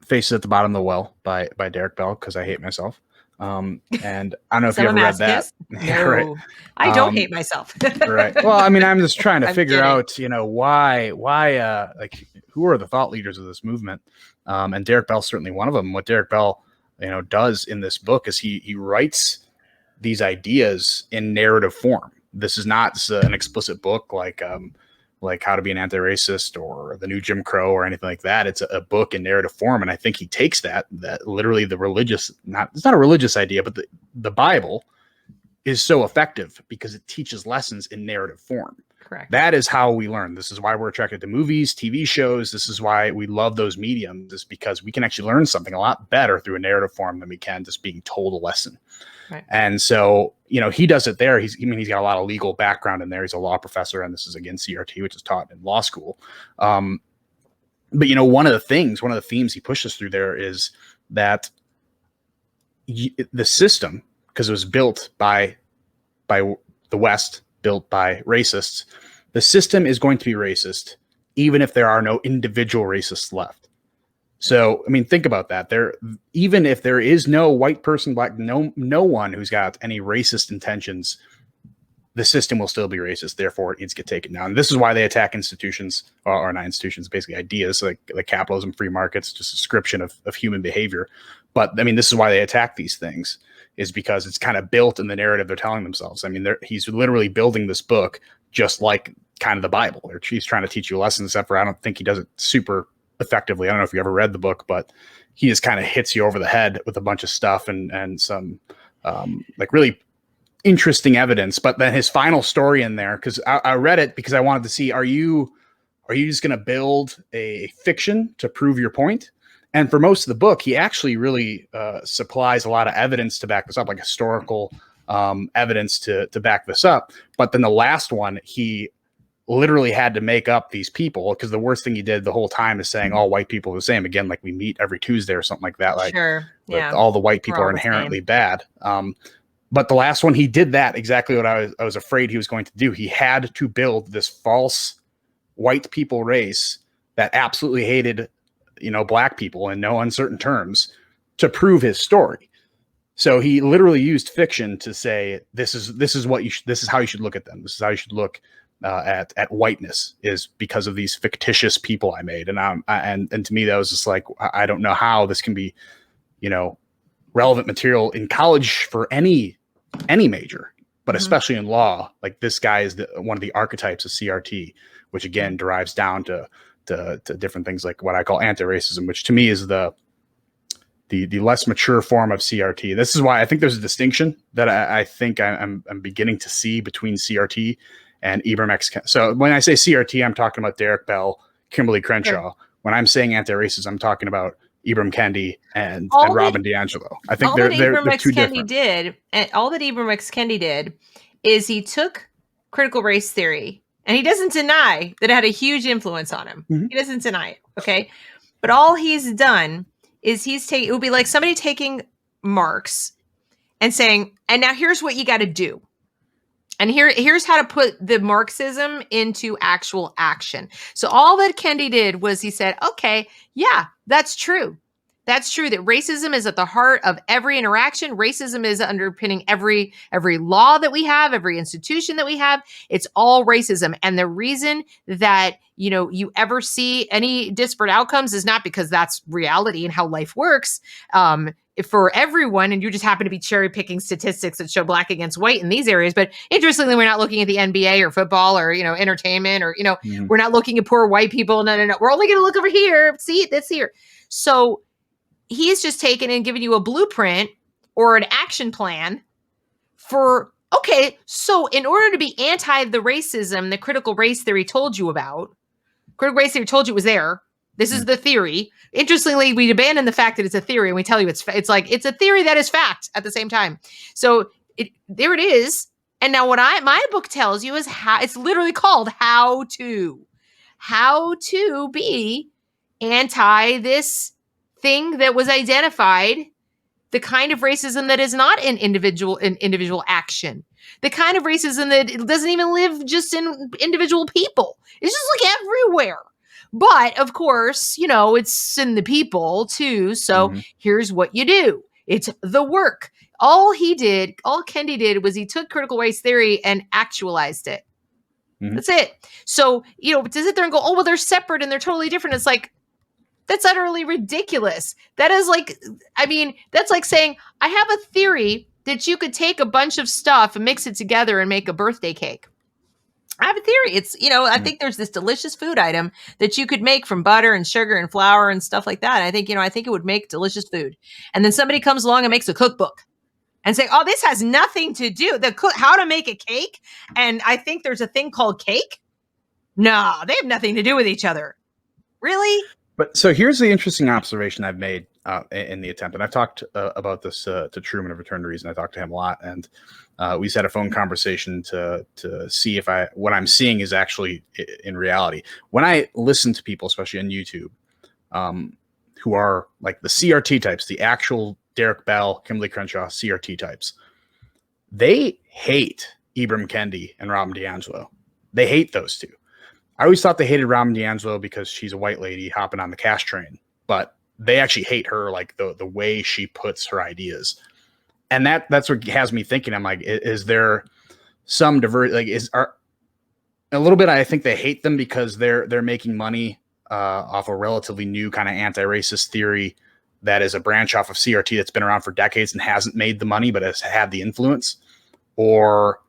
Faces at the Bottom of the Well by Derek Bell because I hate myself. And I don't know if you ever read that. No, yeah, right. I don't hate myself. Right. Well, I mean, I'm just trying to figure out, why, like, who are the thought leaders of this movement? And Derek Bell's certainly one of them. What Derek Bell, does in this book is he writes these ideas in narrative form. This is not an explicit book like How to Be an Anti-Racist or The New Jim Crow or anything like that. It's a book in narrative form. And I think he takes that literally the religious, it's not a religious idea, but the Bible is so effective because it teaches lessons in narrative form. Correct. That is how we learn. This is why we're attracted to movies, TV shows. This is why we love those mediums, is because we can actually learn something a lot better through a narrative form than we can just being told a lesson. Right. And so, he does it there. He's got a lot of legal background in there. He's a law professor, and this is again CRT, which is taught in law school. But one of the themes he pushes through there is that the system, because it was built by the West, built by racists, the system is going to be racist, even if there are no individual racists left. So, I mean, think about that. Even if there is no white person, no one who's got any racist intentions, the system will still be racist. Therefore, it needs to get taken down. And this is why they attack institutions, or not institutions, basically ideas like capitalism, free markets, just a description of human behavior. But I mean, this is why they attack these things, is because it's kind of built in the narrative they're telling themselves. I mean, he's literally building this book just like kind of the Bible. He's trying to teach you lessons, except for I don't think he does it super effectively. I don't know if you ever read the book, but he just kind of hits you over the head with a bunch of stuff and some like really interesting evidence. But then his final story in there, because I read it because I wanted to see, are you just going to build a fiction to prove your point? And for most of the book, he actually really supplies a lot of evidence to back this up, like historical evidence to back this up. But then the last one, he literally had to make up these people, because the worst thing he did the whole time is saying all white people are the same. Again, like we meet every Tuesday or something like that. Like, sure, yeah, all the white people are inherently bad. But the last one, he did that exactly what I was afraid he was going to do. He had to build this false white people race that absolutely hated, black people in no uncertain terms to prove his story. So he literally used fiction to say, this is how you should look at them. This is how you should look at whiteness, is because of these fictitious people I made. And to me, that was just like, I don't know how this can be, relevant material in college for any major. but especially in law, like this guy is one of the archetypes of CRT, which again derives down to different things like what I call anti-racism, which to me is the less mature form of CRT. This is why I think there's a distinction that I think I'm beginning to see between CRT and Ibram X. So when I say CRT, I'm talking about Derek Bell, Kimberly Crenshaw. Sure. When I'm saying anti-racist, I'm talking about Ibram Kendi and Robin DiAngelo. I think they're two different. All that Ibram X. Kendi did is he took critical race theory, and he doesn't deny that it had a huge influence on him. Mm-hmm. He doesn't deny it, okay? But all he's done is it would be like somebody taking Marx and saying, and now here's what you got to do. And here's how to put the Marxism into actual action. So all that Kendi did was he said, okay, yeah, that's true. That's true that racism is at the heart of every interaction. Racism is underpinning every law that we have, every institution that we have. It's all racism. And the reason that, you ever see any disparate outcomes is not because that's reality and how life works for everyone. And you just happen to be cherry picking statistics that show black against white in these areas. But interestingly, we're not looking at the NBA or football or, entertainment or, we're not looking at poor white people. No. We're only going to look over here. See, that's here. So he's just taken and given you a blueprint or an action plan for, okay, so in order to be anti the racism that critical race theory told you about, critical race theory told you it was there. This is the theory. Interestingly, we abandon the fact that it's a theory and we tell you it's a theory that is fact at the same time. So there it is. And now what my book tells you is how it's literally called how to be anti this thing that was identified, the kind of racism that is not in individual action, the kind of racism that doesn't even live just in individual people. It's just like everywhere. But of course, it's in the people too. So here's what you do. It's the work. All Kendi did was he took critical race theory and actualized it. That's it. So, to sit there and go, oh, well, they're separate and they're totally different. It's like, that's utterly ridiculous. That is that's like saying, I have a theory that you could take a bunch of stuff and mix it together and make a birthday cake. I have a theory. It's, I think there's this delicious food item that you could make from butter and sugar and flour and stuff like that. And I think it would make delicious food. And then somebody comes along and makes a cookbook and say, oh, this has nothing to do how to make a cake. And I think there's a thing called cake. No, they have nothing to do with each other. Really? But so here's the interesting observation I've made in the attempt. And I've talked about this to Truman of Return to Reason. I talked to him a lot. And we had a phone conversation to see if what I'm seeing is actually in reality. When I listen to people, especially on YouTube, who are like the CRT types, the actual Derek Bell, Kimberly Crenshaw CRT types, they hate Ibram Kendi and Robin DiAngelo. They hate those two. I always thought they hated Robin DiAngelo because she's a white lady hopping on the cash train, but they actually hate her, like the way she puts her ideas. And that's what has me thinking. I'm like, is there some a little bit? I think they hate them because they're making money off a relatively new kind of anti-racist theory that is a branch off of CRT that's been around for decades and hasn't made the money, but has had the influence. Or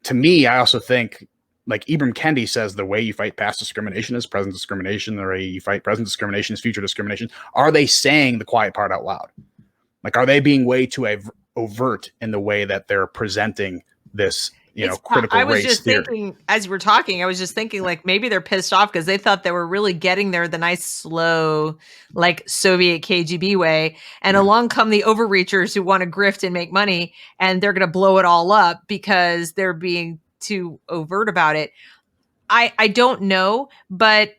to me, I also think, like Ibram Kendi says, the way you fight past discrimination is present discrimination. The way you fight present discrimination is future discrimination. Are they saying the quiet part out loud? Like, are they being way too overt in the way that they're presenting this, critical race theory? I was just thinking, as you were talking, like maybe they're pissed off because they thought they were really getting there the nice, slow, like Soviet KGB way. And along come the overreachers who want to grift and make money, and they're going to blow it all up because they're being too overt about it. I don't know, but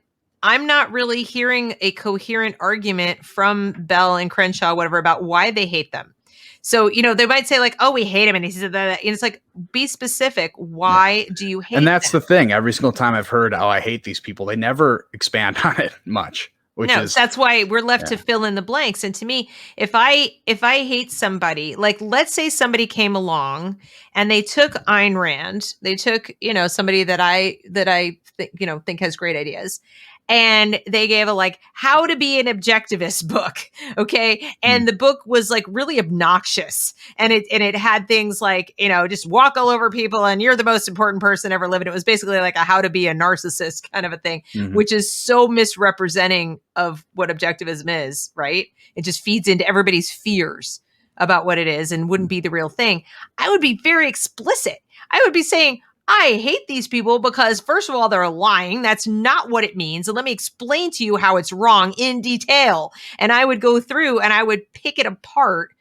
I'm not really hearing a coherent argument from Bell and Crenshaw, whatever, about why they hate them. So, they might say like, oh, we hate him. And he said that. And it's like, be specific. Why do you hate And that's them? The thing. Every single time I've heard, oh, I hate these people, they never expand on it much. That's why we're left to fill in the blanks. And to me, if I hate somebody, like let's say somebody came along and they took Ayn Rand, they took, somebody that I think has great ideas, and they gave a like how to be an objectivist book. Okay. And the book was like really obnoxious. And it had things like, just walk all over people and you're the most important person ever living. It was basically like a how to be a narcissist kind of a thing, which is so misrepresenting of what objectivism is, right? It just feeds into everybody's fears about what it is and wouldn't be the real thing. I would be very explicit. I would be saying, I hate these people because, first of all, they're lying. That's not what it means. And let me explain to you how it's wrong in detail. And I would go through and I would pick it apart,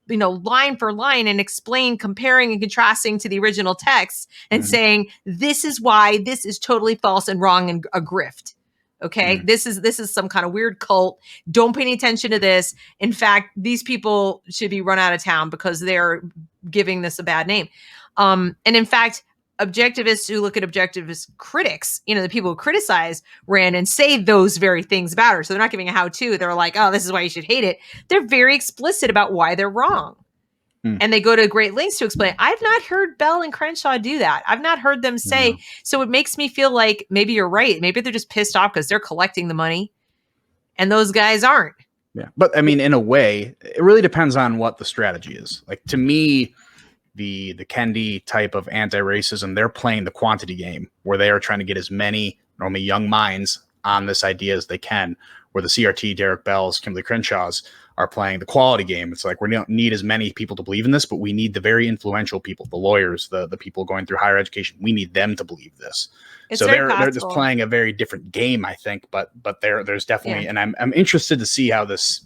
line for line, and explain, comparing and contrasting to the original text and saying, this is why this is totally false and wrong and a grift. Okay. This is some kind of weird cult. Don't pay any attention to this. In fact, these people should be run out of town because they're giving this a bad name. And in fact, objectivists who look at objectivist critics, the people who criticize Rand and say those very things about her. So they're not giving a how-to. They're like, oh, this is why you should hate it. They're very explicit about why they're wrong. And they go to great lengths to explain. I've not heard Bell and Crenshaw do that. I've not heard them say. So it makes me feel like maybe you're right. Maybe they're just pissed off because they're collecting the money and those guys aren't. Yeah. But I mean, in a way, it really depends on what the strategy is. Like, to me, the Kendi type of anti-racism, they're playing the quantity game where they are trying to get as many normally young minds on this idea as they can, where the CRT, Derek Bells, Kimberly Crenshaws are playing the quality game. It's like, we don't need as many people to believe in this, but we need the very influential people, the lawyers, the people going through higher education. We need them to believe this. So they're just playing a very different game, I think, but there's definitely, and I'm interested to see how this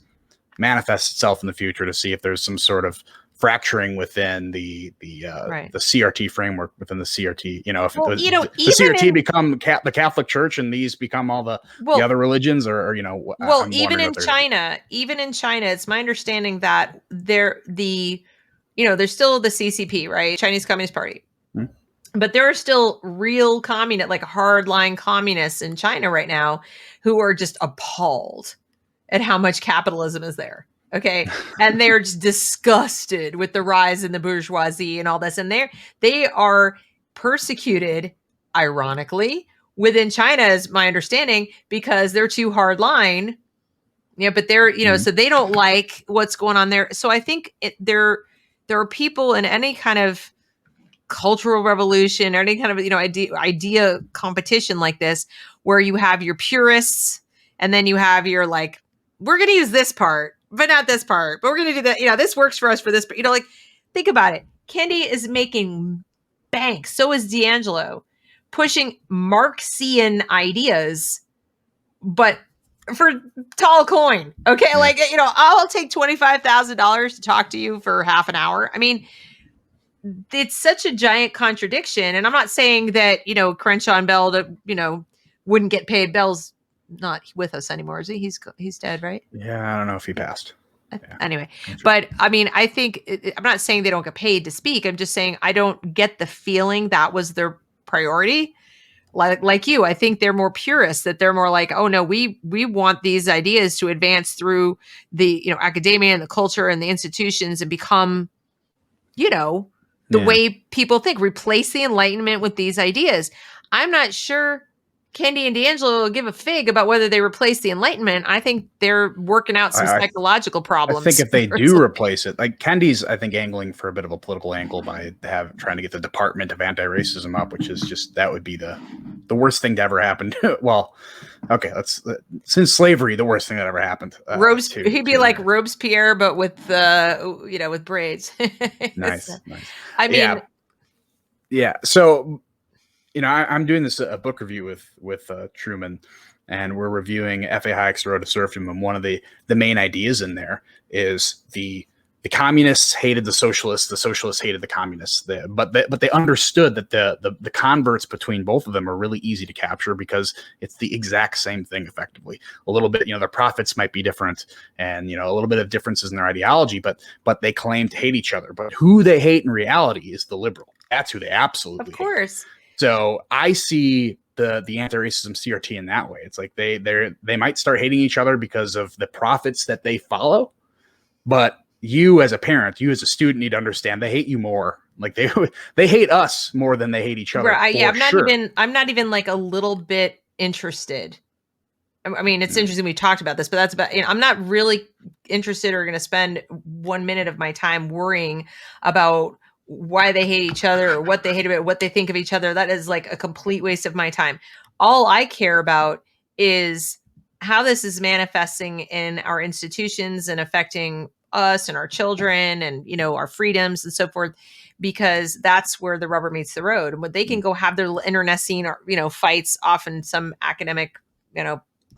manifests itself in the future, to see if there's some sort of fracturing within the CRT framework, within the CRT, if the CRT become the Catholic Church and these become all the other religions, or even in China, it's my understanding that there's still the CCP, right? Chinese Communist Party. But there are still real like hardline communists in China right now who are just appalled at how much capitalism is there. Okay. And they're just disgusted with the rise in the bourgeoisie and all this. And they are persecuted, ironically, within China, is my understanding, because they're too hardline. Yeah. But they're, so they don't like what's going on there. So I think there are people in any kind of cultural revolution or any kind of, idea competition like this, where you have your purists and then you have your like, we're going to use this part, but not this part, but we're going to do that. This works for us for this, but think about it. Kendi is making bank. So is D'Angelo, pushing Marxian ideas, but for tall coin. Okay. Like, I'll take $25,000 to talk to you for half an hour. I mean, it's such a giant contradiction. And I'm not saying that, Crenshaw and Bell, wouldn't get paid. Bell's not with us anymore, is he? He's dead, right? Yeah, I don't know if he passed. Anyway, but I mean, I think I'm not saying they don't get paid to speak. I'm just saying I don't get the feeling that was their priority. Like you, I think they're more purists, that they're more like, oh no, we want these ideas to advance through the academia and the culture and the institutions and become, the way people think. Replace the Enlightenment with these ideas. I'm not sure Kendi and D'Angelo will give a fig about whether they replace the Enlightenment. I think they're working out some psychological problems. I think if they do replace it, like Kendi's, I think, angling for a bit of a political angle by trying to get the Department of Anti-Racism up, which is just, that would be the worst thing to ever happen. Well, okay, since slavery, the worst thing that ever happened. He'd be like Robespierre, but with with braids. Nice. I mean, yeah. So, I'm doing a book review with Truman, and we're reviewing F.A. Hayek's Road to Serfdom, and one of the main ideas in there is the communists hated the socialists hated the communists. But they understood that the converts between both of them are really easy to capture because it's the exact same thing effectively. A little bit, their profits might be different, and a little bit of differences in their ideology, but they claim to hate each other. But who they hate in reality is the liberal. That's who they absolutely hate. Of course. So I see the anti-racism CRT in that way. It's like they might start hating each other because of the profits that they follow, but you as a parent, you as a student need to understand they hate you more. Like they hate us more than they hate each other. Right. I'm not even like a little bit interested I mean, it's interesting we talked about this, but that's about, I'm not really interested or going to spend 1 minute of my time worrying about why they hate each other or what they hate about what they think of each other. That is like a complete waste of my time. All I care about is how this is manifesting in our institutions and affecting us and our children and, our freedoms and so forth, because that's where the rubber meets the road. And when they can go have their internecine or, fights off in some academic,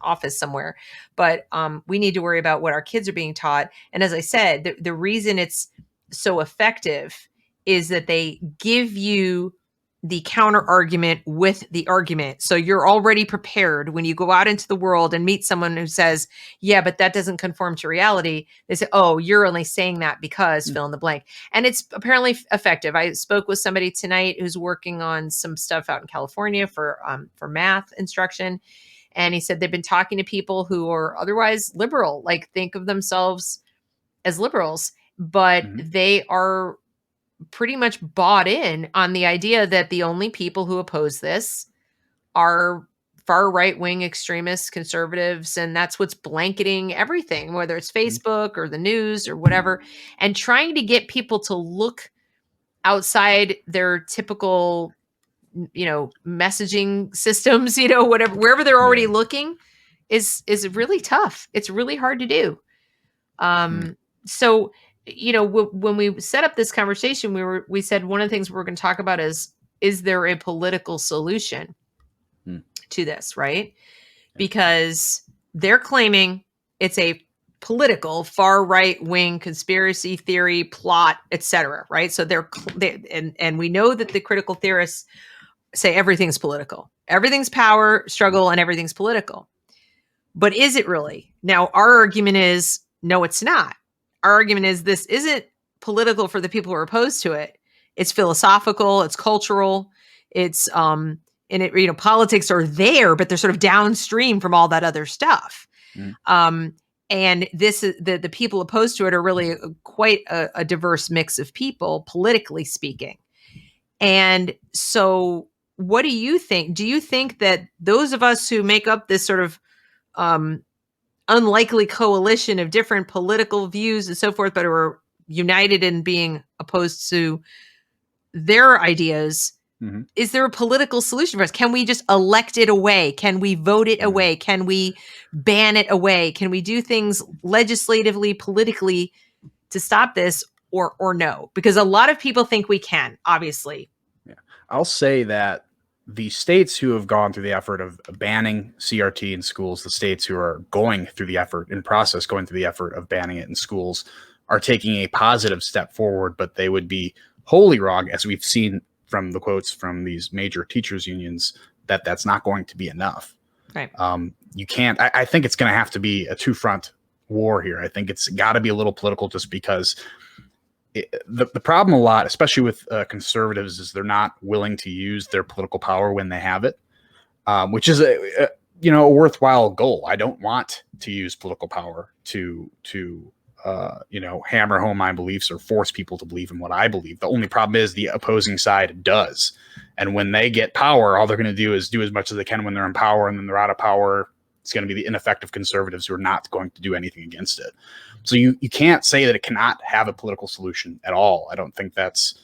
office somewhere. But we need to worry about what our kids are being taught. And as I said, the reason it's so effective is that they give you the counter argument with the argument. So you're already prepared when you go out into the world and meet someone who says, yeah, but that doesn't conform to reality. They say, oh, you're only saying that because fill in the blank. And it's apparently effective. I spoke with somebody tonight who's working on some stuff out in California for math instruction. And he said they've been talking to people who are otherwise liberal, like think of themselves as liberals, but they are pretty much bought in on the idea that the only people who oppose this are far right-wing extremists, conservatives, and that's what's blanketing everything, whether it's Facebook or the news or whatever, and trying to get people to look outside their typical messaging systems, whatever, wherever they're already looking is really tough. It's really hard to do. So, when we set up this conversation, we said one of the things we're going to talk about is there a political solution to this, right? Because they're claiming it's a political far right wing conspiracy theory plot, etc. Right? So and we know that the critical theorists say everything's political, everything's power struggle, and everything's political. But is it really? Now, our argument is no, it's not. Our argument is this isn't political for the people who are opposed to it. It's philosophical, it's cultural, it's and it, politics are there, but they're sort of downstream from all that other stuff. And this is the people opposed to it are really quite a diverse mix of people, politically speaking. And so what do you think? Do you think that those of us who make up this sort of unlikely coalition of different political views and so forth, but are united in being opposed to their ideas, is there a political solution for us? Can we just elect it away? Can we vote it away? Can we ban it away? Can we do things legislatively, politically to stop this or no? Because a lot of people think we can, obviously. Yeah. I'll say that the states who have gone through the effort of banning CRT in schools, the states who are going through the effort of banning it in schools, are taking a positive step forward, but they would be wholly wrong, as we've seen from the quotes from these major teachers unions, that that's not going to be enough. Right. You can't, I think it's going to have to be a two-front war here. I think it's got to be a little political, just because the problem a lot, especially with conservatives, is they're not willing to use their political power when they have it, which is a worthwhile goal. I don't want to use political power to hammer home my beliefs or force people to believe in what I believe. The only problem is the opposing side does. And when they get power, all they're going to do is do as much as they can when they're in power, and then they're out of power. It's going to be the ineffective conservatives who are not going to do anything against it. So you can't say that it cannot have a political solution at all. I don't think that's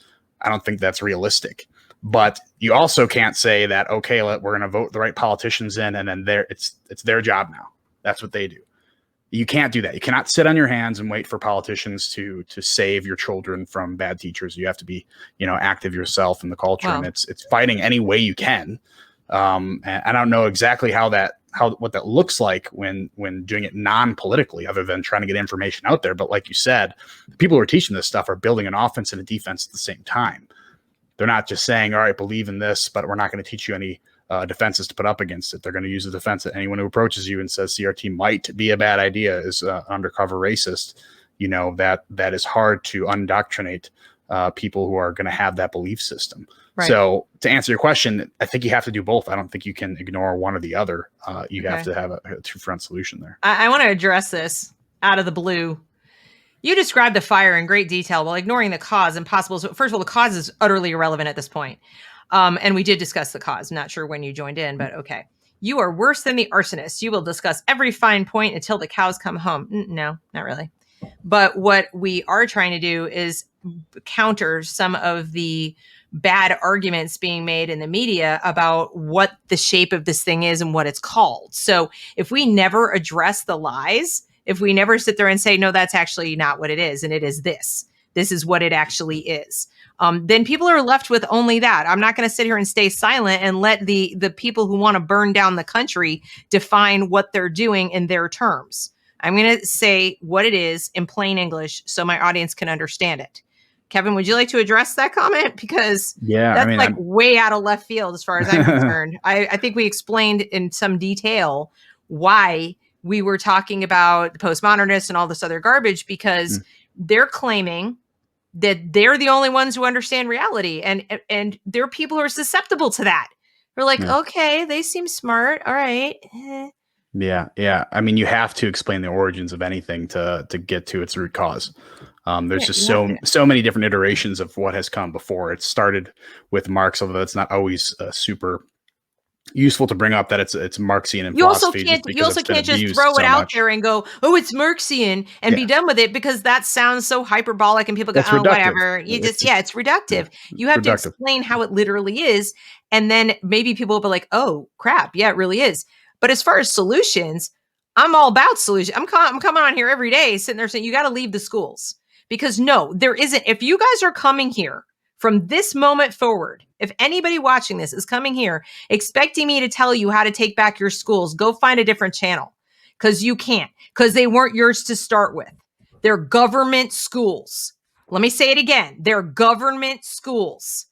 realistic. But you also can't say that, okay, we're going to vote the right politicians in, and then it's their job now. That's what they do. You can't do that. You cannot sit on your hands and wait for politicians to save your children from bad teachers. You have to be, active yourself in the culture, and it's fighting any way you can. And I don't know exactly what that looks like when doing it non-politically, other than trying to get information out there. But like you said, the people who are teaching this stuff are building an offense and a defense at the same time. They're not just saying, all right, believe in this, but we're not going to teach you any defenses to put up against it. They're going to use the defense that anyone who approaches you and says CRT might be a bad idea is undercover racist. That is hard to undoctrinate people who are going to have that belief system. Right. So to answer your question, I think you have to do both. I don't think you can ignore one or the other. You have to have a two-front solution there. I want to address this out of the blue. You described the fire in great detail while ignoring the cause and possible. So first of all, the cause is utterly irrelevant at this point. And we did discuss the cause. I'm not sure when you joined in, but okay. You are worse than the arsonist. You will discuss every fine point until the cows come home. No, not really. But what we are trying to do is counter some of the bad arguments being made in the media about what the shape of this thing is and what it's called. So if we never address the lies, if we never sit there and say, no, that's actually not what it is, and it is this is what it actually is, then people are left with only that. I'm not going to sit here and stay silent and let the people who want to burn down the country define what they're doing in their terms. I'm going to say what it is in plain English so my audience can understand it. Kevin, would you like to address that comment? Because that's way out of left field as far as I'm concerned. I think we explained in some detail why we were talking about the postmodernists and all this other garbage, because they're claiming that they're the only ones who understand reality. And there are people who are susceptible to that. We're like, okay, they seem smart. All right. Yeah. I mean, you have to explain the origins of anything to get to its root cause. There's just so many different iterations of what has come before. It started with Marx, although it's not always super useful to bring up that it's Marxian in philosophy. You also can't just throw it out there and go, oh, it's Marxian and be done with it, because that sounds so hyperbolic and people go, oh, whatever. It's reductive. You have to explain how it literally is. And then maybe people will be like, oh, crap. Yeah, it really is. But as far as solutions, I'm all about solutions. I'm coming on here every day sitting there saying, you got to leave the schools, because no, there isn't. If you guys are coming here from this moment forward, if anybody watching this is coming here expecting me to tell you how to take back your schools, go find a different channel, because you can't, because they weren't yours to start with. They're government schools. Let me say it again. They're government schools.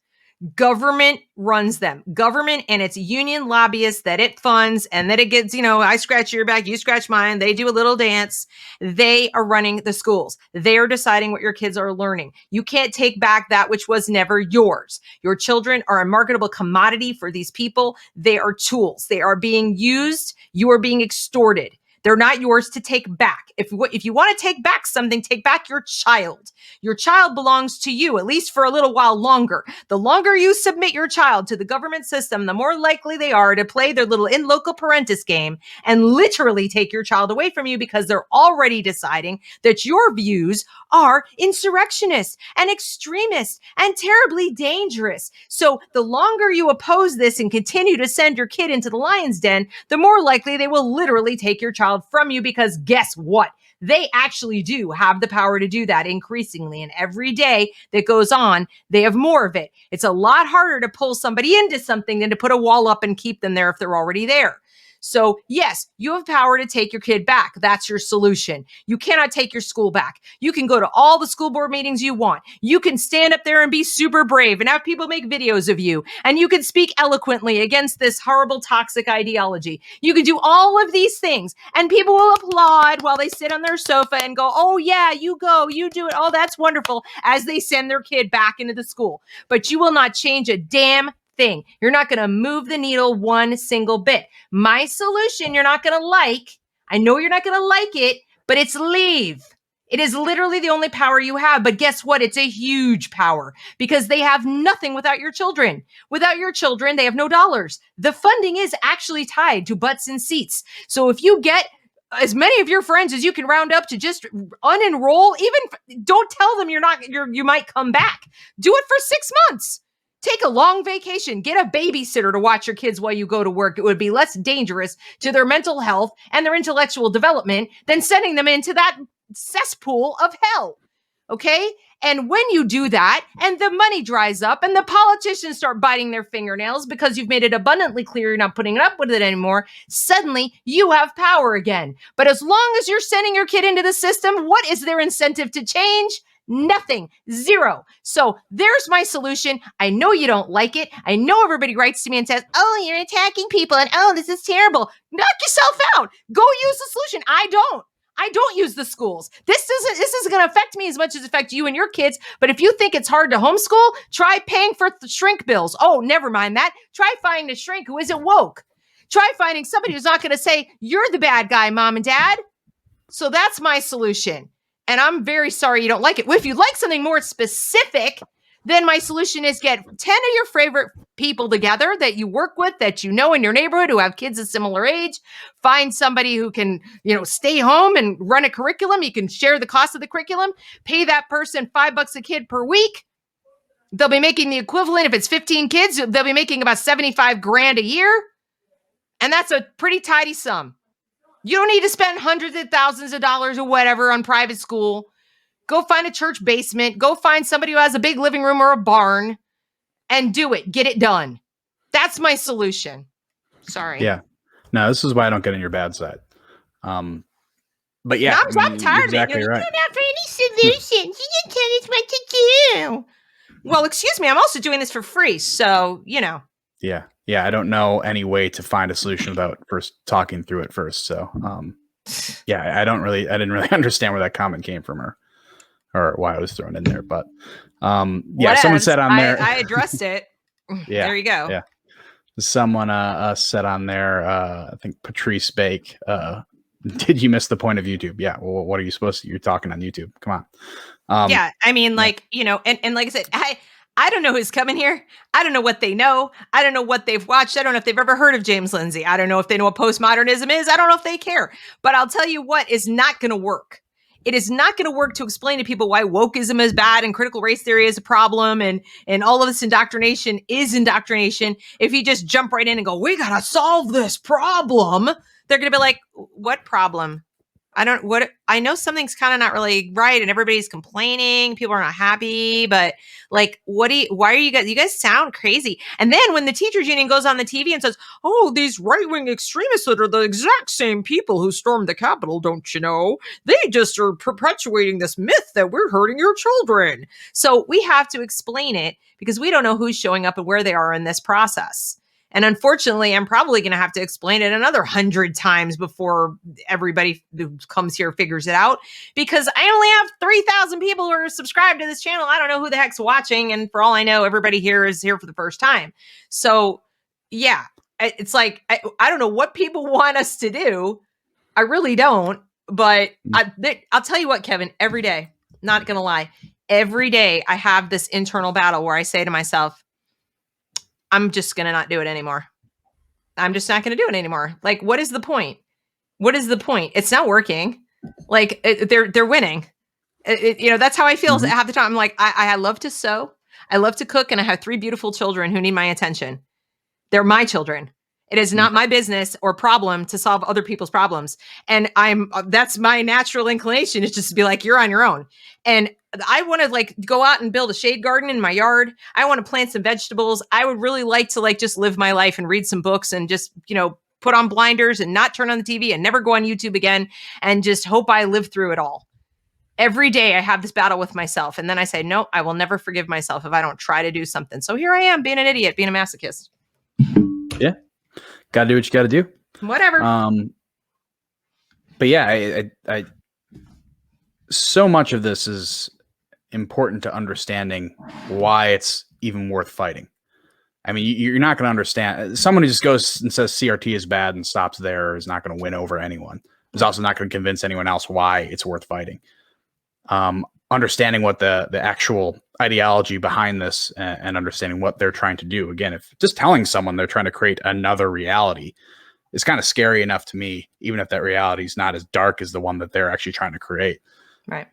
Government runs them. Government and its union lobbyists that it funds and that it gets, I scratch your back, you scratch mine. They do a little dance. They are running the schools. They are deciding what your kids are learning. You can't take back that which was never yours. Your children are a marketable commodity for these people. They are tools. They are being used. You are being extorted. They're not yours to take back. If you want to take back something, take back your child. Your child belongs to you, at least for a little while longer. The longer you submit your child to the government system, the more likely they are to play their little in loco parentis game and literally take your child away from you, because they're already deciding that your views are insurrectionist and extremist and terribly dangerous. So the longer you oppose this and continue to send your kid into the lion's den, the more likely they will literally take your child from you, because guess what? They actually do have the power to do that increasingly. And every day that goes on, they have more of it. It's a lot harder to pull somebody into something than to put a wall up and keep them there if they're already there. So yes, you have power to take your kid back. That's your solution. You cannot take your school back. You can go to all the school board meetings you want. You can stand up there and be super brave and have people make videos of you. And you can speak eloquently against this horrible, toxic ideology. You can do all of these things and people will applaud while they sit on their sofa and go, oh yeah, you go, you do it. Oh, that's wonderful, as they send their kid back into the school. But you will not change a damn thing. You're not going to move the needle one single bit. My solution, you're not going to like. I know you're not going to like it, but it's leave. It is literally the only power you have. But guess what? It's a huge power, because they have nothing without your children. Without your children, they have no dollars. The funding is actually tied to butts and seats. So if you get as many of your friends as you can round up to just unenroll, even don't tell them you might come back. Do it for 6 months. Take a long vacation, get a babysitter to watch your kids while you go to work. It would be less dangerous to their mental health and their intellectual development than sending them into that cesspool of hell. Okay? And when you do that and the money dries up and the politicians start biting their fingernails because you've made it abundantly clear you're not putting up with it anymore, suddenly you have power again. But as long as you're sending your kid into the system, what is their incentive to change? Nothing. Zero. So there's my solution. I know you don't like it. I know everybody writes to me and says, oh, you're attacking people and oh, this is terrible. Knock yourself out. Go use the solution. I don't use the schools. This isn't going to affect me as much as it affects you and your kids. But if you think it's hard to homeschool, try paying for shrink bills. Oh, never mind that. Try finding a shrink who isn't woke. Try finding somebody who's not going to say, you're the bad guy, mom and dad. So that's my solution. And I'm very sorry you don't like it. Well, if you'd like something more specific, then my solution is get 10 of your favorite people together that you work with, that you know in your neighborhood who have kids a similar age. Find somebody who can, stay home and run a curriculum. You can share the cost of the curriculum, pay that person $5 a kid per week. They'll be making the equivalent. If it's 15 kids, they'll be making about 75 grand a year. And that's a pretty tidy sum. You don't need to spend hundreds of thousands of dollars or whatever on private school. Go find a church basement. Go find somebody who has a big living room or a barn and do it. Get it done. That's my solution. Sorry. Yeah. No, this is why I don't get on your bad side. But yeah, I'm tired exactly of it. Right. You don't have any solutions. You didn't tell us what to do. Well, excuse me. I'm also doing this for free. So, Yeah. Yeah. I don't know any way to find a solution without first talking through it first. So, yeah, I didn't really understand where that comment came from or why I was thrown in there. But, yeah, someone said on there, I addressed it. Yeah. There you go. Yeah. Someone said on there, I think Patrice Bake, did you miss the point of YouTube? Yeah. Well, what are you supposed to? You're talking on YouTube. Come on. Yeah. I mean, and like I said, I don't know who's coming here. I don't know what they know. I don't know what they've watched. I don't know if they've ever heard of James Lindsay. I don't know if they know what postmodernism is. I don't know if they care. But I'll tell you what is not going to work. It is not going to work to explain to people why wokeism is bad and critical race theory is a problem and all of this indoctrination is indoctrination. If you just jump right in and go, we got to solve this problem, they're going to be like, what problem? I know something's kind of not really right and everybody's complaining. People are not happy, but like, why are you guys sound crazy. And then when the teachers union goes on the TV and says, oh, these right-wing extremists that are the exact same people who stormed the Capitol, don't you know? They just are perpetuating this myth that we're hurting your children. So we have to explain it because we don't know who's showing up and where they are in this process. And unfortunately, I'm probably going to have to explain it another 100 times before everybody who comes here figures it out, because I only have 3,000 people who are subscribed to this channel. I don't know who the heck's watching. And for all I know, everybody here is here for the first time. So yeah, it's like, I don't know what people want us to do. I really don't. But I'll tell you what, Kevin, every day, not going to lie, every day I have this internal battle where I say to myself, I'm just going to not do it anymore. I'm just not going to do it anymore. Like, what is the point? What is the point? It's not working. Like they're winning. That's how I feel half the time. I'm like, I love to sew. I love to cook. And I have 3 beautiful children who need my attention. They're my children. It is not my business or problem to solve other people's problems. And that's my natural inclination, is just to be like, you're on your own. And I want to like go out and build a shade garden in my yard. I want to plant some vegetables. I would really like to like just live my life and read some books and just, put on blinders and not turn on the TV and never go on YouTube again and just hope I live through it all. Every day I have this battle with myself. And then I say, no, I will never forgive myself if I don't try to do something. So here I am being an idiot, being a masochist. Yeah. Got to do what you got to do. Whatever. But yeah, I so much of this is important to understanding why it's even worth fighting. I mean, you're not going to understand. Someone who just goes and says CRT is bad and stops there is not going to win over anyone. Is also not going to convince anyone else why it's worth fighting. Understanding what the actual ideology behind this and understanding what they're trying to do. Again, if just telling someone they're trying to create another reality is kind of scary enough to me, even if that reality is not as dark as the one that they're actually trying to create. Right.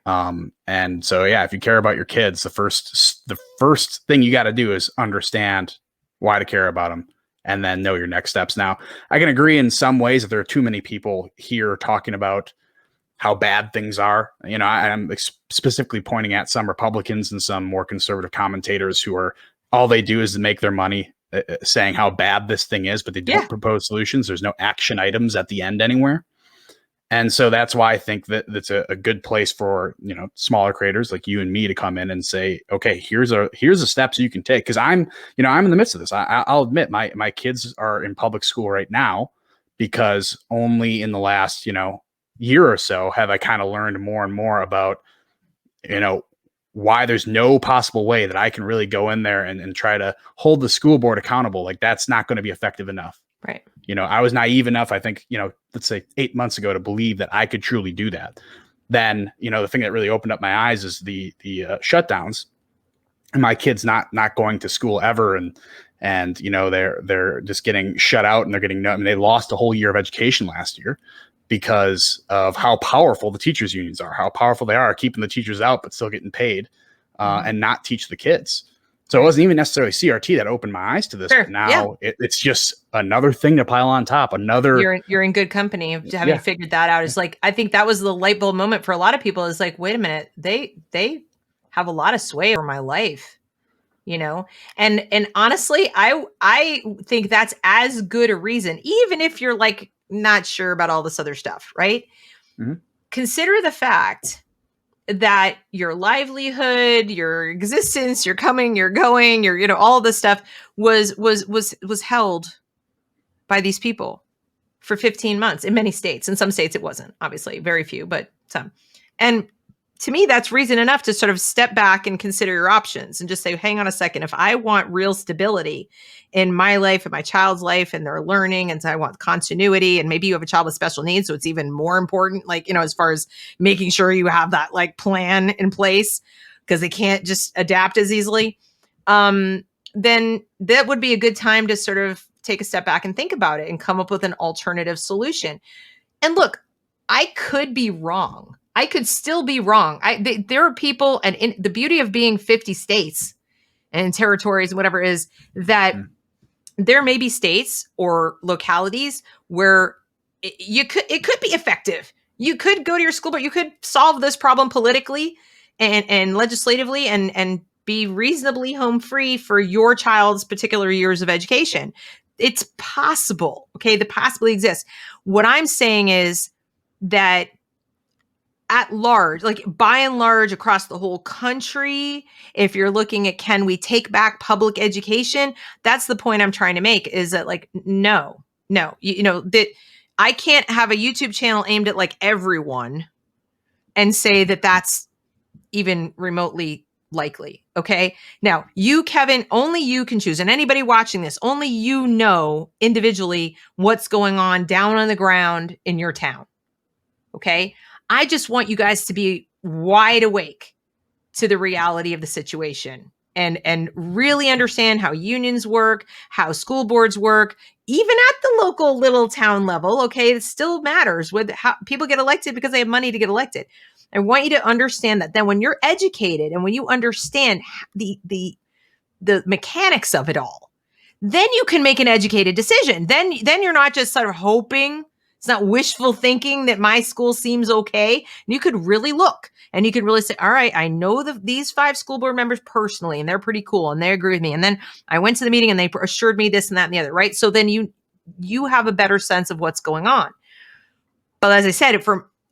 And so, yeah, if you care about your kids, the first thing you got to do is understand why to care about them and then know your next steps. Now, I can agree in some ways that there are too many people here talking about how bad things are. I'm specifically pointing at some Republicans and some more conservative commentators who are, all they do is make their money saying how bad this thing is, but they don't propose solutions. There's no action items at the end anywhere. And so that's why I think that that's a good place for, smaller creators like you and me to come in and say, okay, here's the steps you can take. Cause I'm in the midst of this. I'll admit my kids are in public school right now because only in the last, year or so have I kind of learned more and more about, why there's no possible way that I can really go in there and try to hold the school board accountable. Like that's not going to be effective enough. Right. I was naive enough, I think, let's say 8 months ago to believe that I could truly do that. Then, the thing that really opened up my eyes is the shutdowns. my kid's not going to school ever, and they're just getting shut out, and they're getting, I mean, they lost a whole year of education last year because of how powerful the teachers unions are, how powerful they are keeping the teachers out but still getting paid, and not teach the kids. So it wasn't even necessarily CRT that opened my eyes to this, Sure. but now it's just another thing to pile on top. You're in good company of having figured that out. It's like, I think that was the light bulb moment for a lot of people. Is like, wait a minute, they have a lot of sway over my life, and honestly, I think that's as good a reason, even if you're like not sure about all this other stuff, right? Mm-hmm. Consider the fact that your livelihood, your existence, your coming, your going, your all this stuff was held by these people for 15 months in many states. In some states it wasn't, obviously, very few, but some. And to me, that's reason enough to sort of step back and consider your options and just say, hang on a second, if I want real stability in my life and my child's life and their learning, and so I want continuity, and maybe you have a child with special needs, so it's even more important, like, as far as making sure you have that like plan in place because they can't just adapt as easily, then that would be a good time to sort of take a step back and think about it and come up with an alternative solution. And look, I could be wrong. I could still be wrong. There are people, and the beauty of being 50 states and territories and whatever is that there may be states or localities where it could be effective. You could go to your school, but you could solve this problem politically and legislatively and be reasonably home free for your child's particular years of education. It's possible. Okay. The possibility exists. What I'm saying is that at large, like by and large across the whole country, if you're looking at, can we take back public education? That's the point I'm trying to make, is that like, no, that I can't have a YouTube channel aimed at like everyone and say that that's even remotely likely. Okay. Now you, Kevin, only you can choose, and anybody watching this, only you know individually what's going on down on the ground in your town. Okay. I just want you guys to be wide awake to the reality of the situation and really understand how unions work, how school boards work, even at the local little town level. Okay. It still matters with how people get elected because they have money to get elected. I want you to understand that then when you're educated and when you understand the mechanics of it all, then you can make an educated decision. Then you're not just sort of hoping. It's not wishful thinking that my school seems okay. And you could really look and you could really say, all right, I know these 5 school board members personally, and they're pretty cool and they agree with me. And then I went to the meeting and they assured me this and that and the other, right? So then you have a better sense of what's going on. But as I said,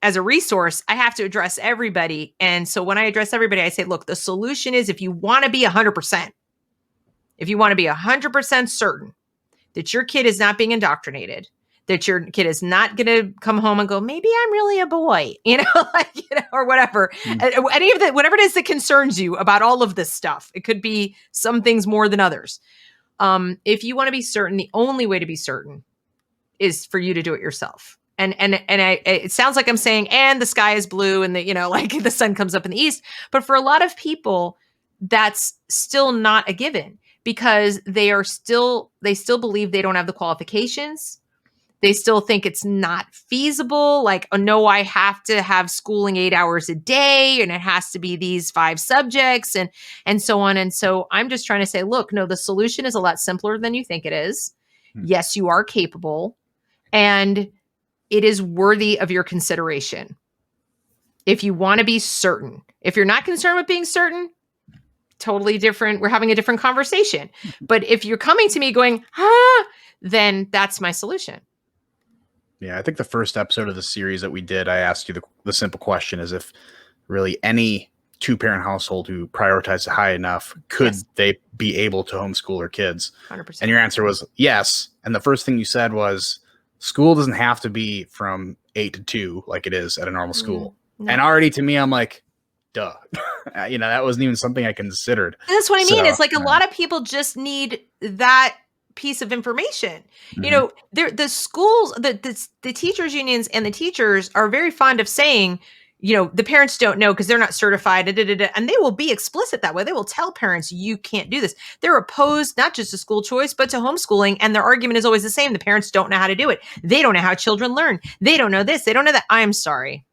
as a resource, I have to address everybody. And so when I address everybody, I say, look, the solution is if you want to be 100%, if you want to be 100% certain that your kid is not being indoctrinated, that your kid is not going to come home and go, maybe I'm really a boy, or whatever. Any of that, whatever it is that concerns you about all of this stuff. It could be some things more than others. If you want to be certain, the only way to be certain is for you to do it yourself. And it sounds like I'm saying, and the sky is blue and like the sun comes up in the east. But for a lot of people, that's still not a given because they still believe they don't have the qualifications. They still think it's not feasible. Like, oh, no, I have to have schooling 8 hours a day and it has to be these 5 subjects and so on. And so I'm just trying to say, look, no, the solution is a lot simpler than you think it is. Yes, you are capable and it is worthy of your consideration. If you want to be certain, if you're not concerned with being certain, totally different. We're having a different conversation. But if you're coming to me going, then that's my solution. Yeah, I think the first episode of the series that we did, I asked you the simple question is if really any 2-parent household who prioritized it high enough, could they be able to homeschool their kids? 100%. And your answer was yes. And the first thing you said was school doesn't have to be from 8 to 2 like it is at a normal school. No. And already to me, I'm like, duh. That wasn't even something I considered. And that's what I mean. It's like a lot of people just need that piece of information. The schools, the teachers unions and the teachers are very fond of saying, the parents don't know because they're not certified, and they will be explicit that way. They will tell parents, you can't do this. They're opposed not just to school choice, but to homeschooling. And their argument is always the same. The parents don't know how to do it. They don't know how children learn. They don't know this. They don't know that. I'm sorry.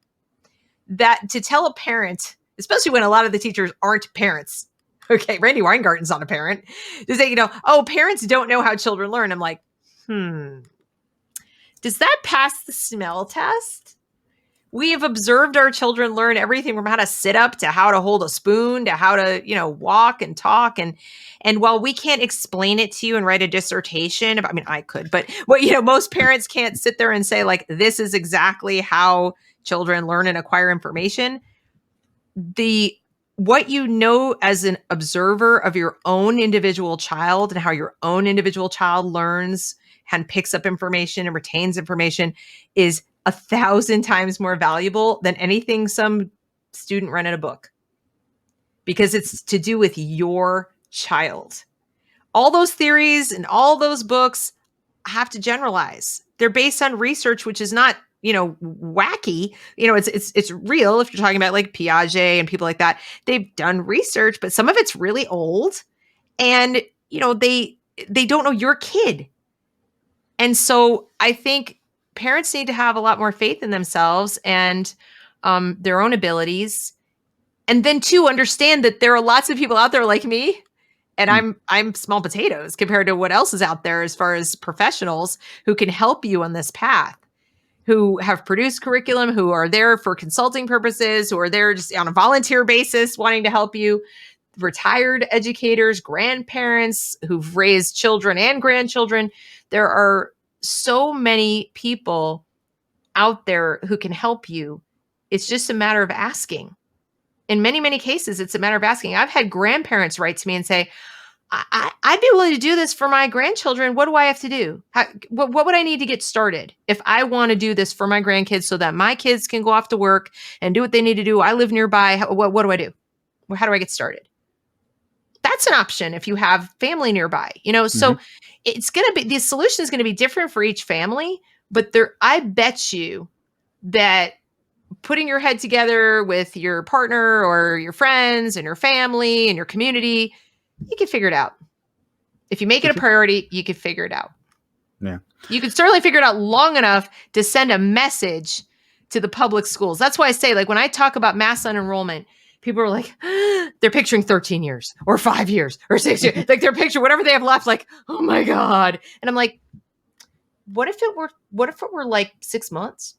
That to tell a parent, especially when a lot of the teachers aren't parents. Okay, Randy Weingarten's not a parent. To say, oh, parents don't know how children learn. I'm like, does that pass the smell test? We have observed our children learn everything from how to sit up to how to hold a spoon to how to, walk and talk. And while we can't explain it to you and write a dissertation, I mean, I could, but most parents can't sit there and say, like, this is exactly how children learn and acquire information. What you know as an observer of your own individual child and how your own individual child learns and picks up information and retains information is 1,000 times more valuable than anything some student read in a book, because it's to do with your child. All those theories and all those books have to generalize. They're based on research, which is not, wacky. It's real. If you're talking about like Piaget and people like that, they've done research, but some of it's really old, and they don't know your kid. And so I think parents need to have a lot more faith in themselves and their own abilities. And then too, understand that there are lots of people out there like me, and I'm small potatoes compared to what else is out there as far as professionals who can help you on this path, who have produced curriculum, who are there for consulting purposes, who are there just on a volunteer basis wanting to help you, retired educators, grandparents who've raised children and grandchildren. There are so many people out there who can help you. It's just a matter of asking. In many, many cases, it's a matter of asking. I've had grandparents write to me and say, I'd be willing to do this for my grandchildren. What do I have to do? What would I need to get started if I want to do this for my grandkids so that my kids can go off to work and do what they need to do? I live nearby. What do I do? How do I get started? That's an option if you have family nearby, so it's going to be, the solution is going to be different for each family, but I bet you that putting your head together with your partner or your friends and your family and your community, you can figure it out. If you make it a priority, you can figure it out. Yeah. You can certainly figure it out long enough to send a message to the public schools. That's why I say, like, when I talk about mass unenrollment, people are like, they're picturing 13 years or 5 years or 6 years. Like, they're picturing whatever they have left, like, oh my God. And I'm like, what if it were like 6 months?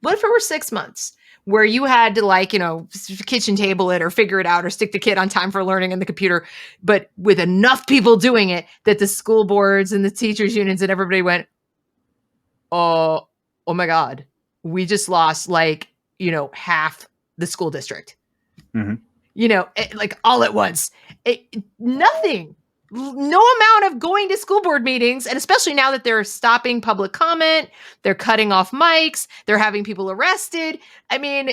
What if it were 6 months where you had to kitchen table it or figure it out or stick the kid on time for learning in the computer, but with enough people doing it that the school boards and the teachers unions and everybody went, oh my God, we just lost half the school district, all at once. Nothing. No amount of going to school board meetings, and especially now that they're stopping public comment, they're cutting off mics, they're having people arrested. I mean,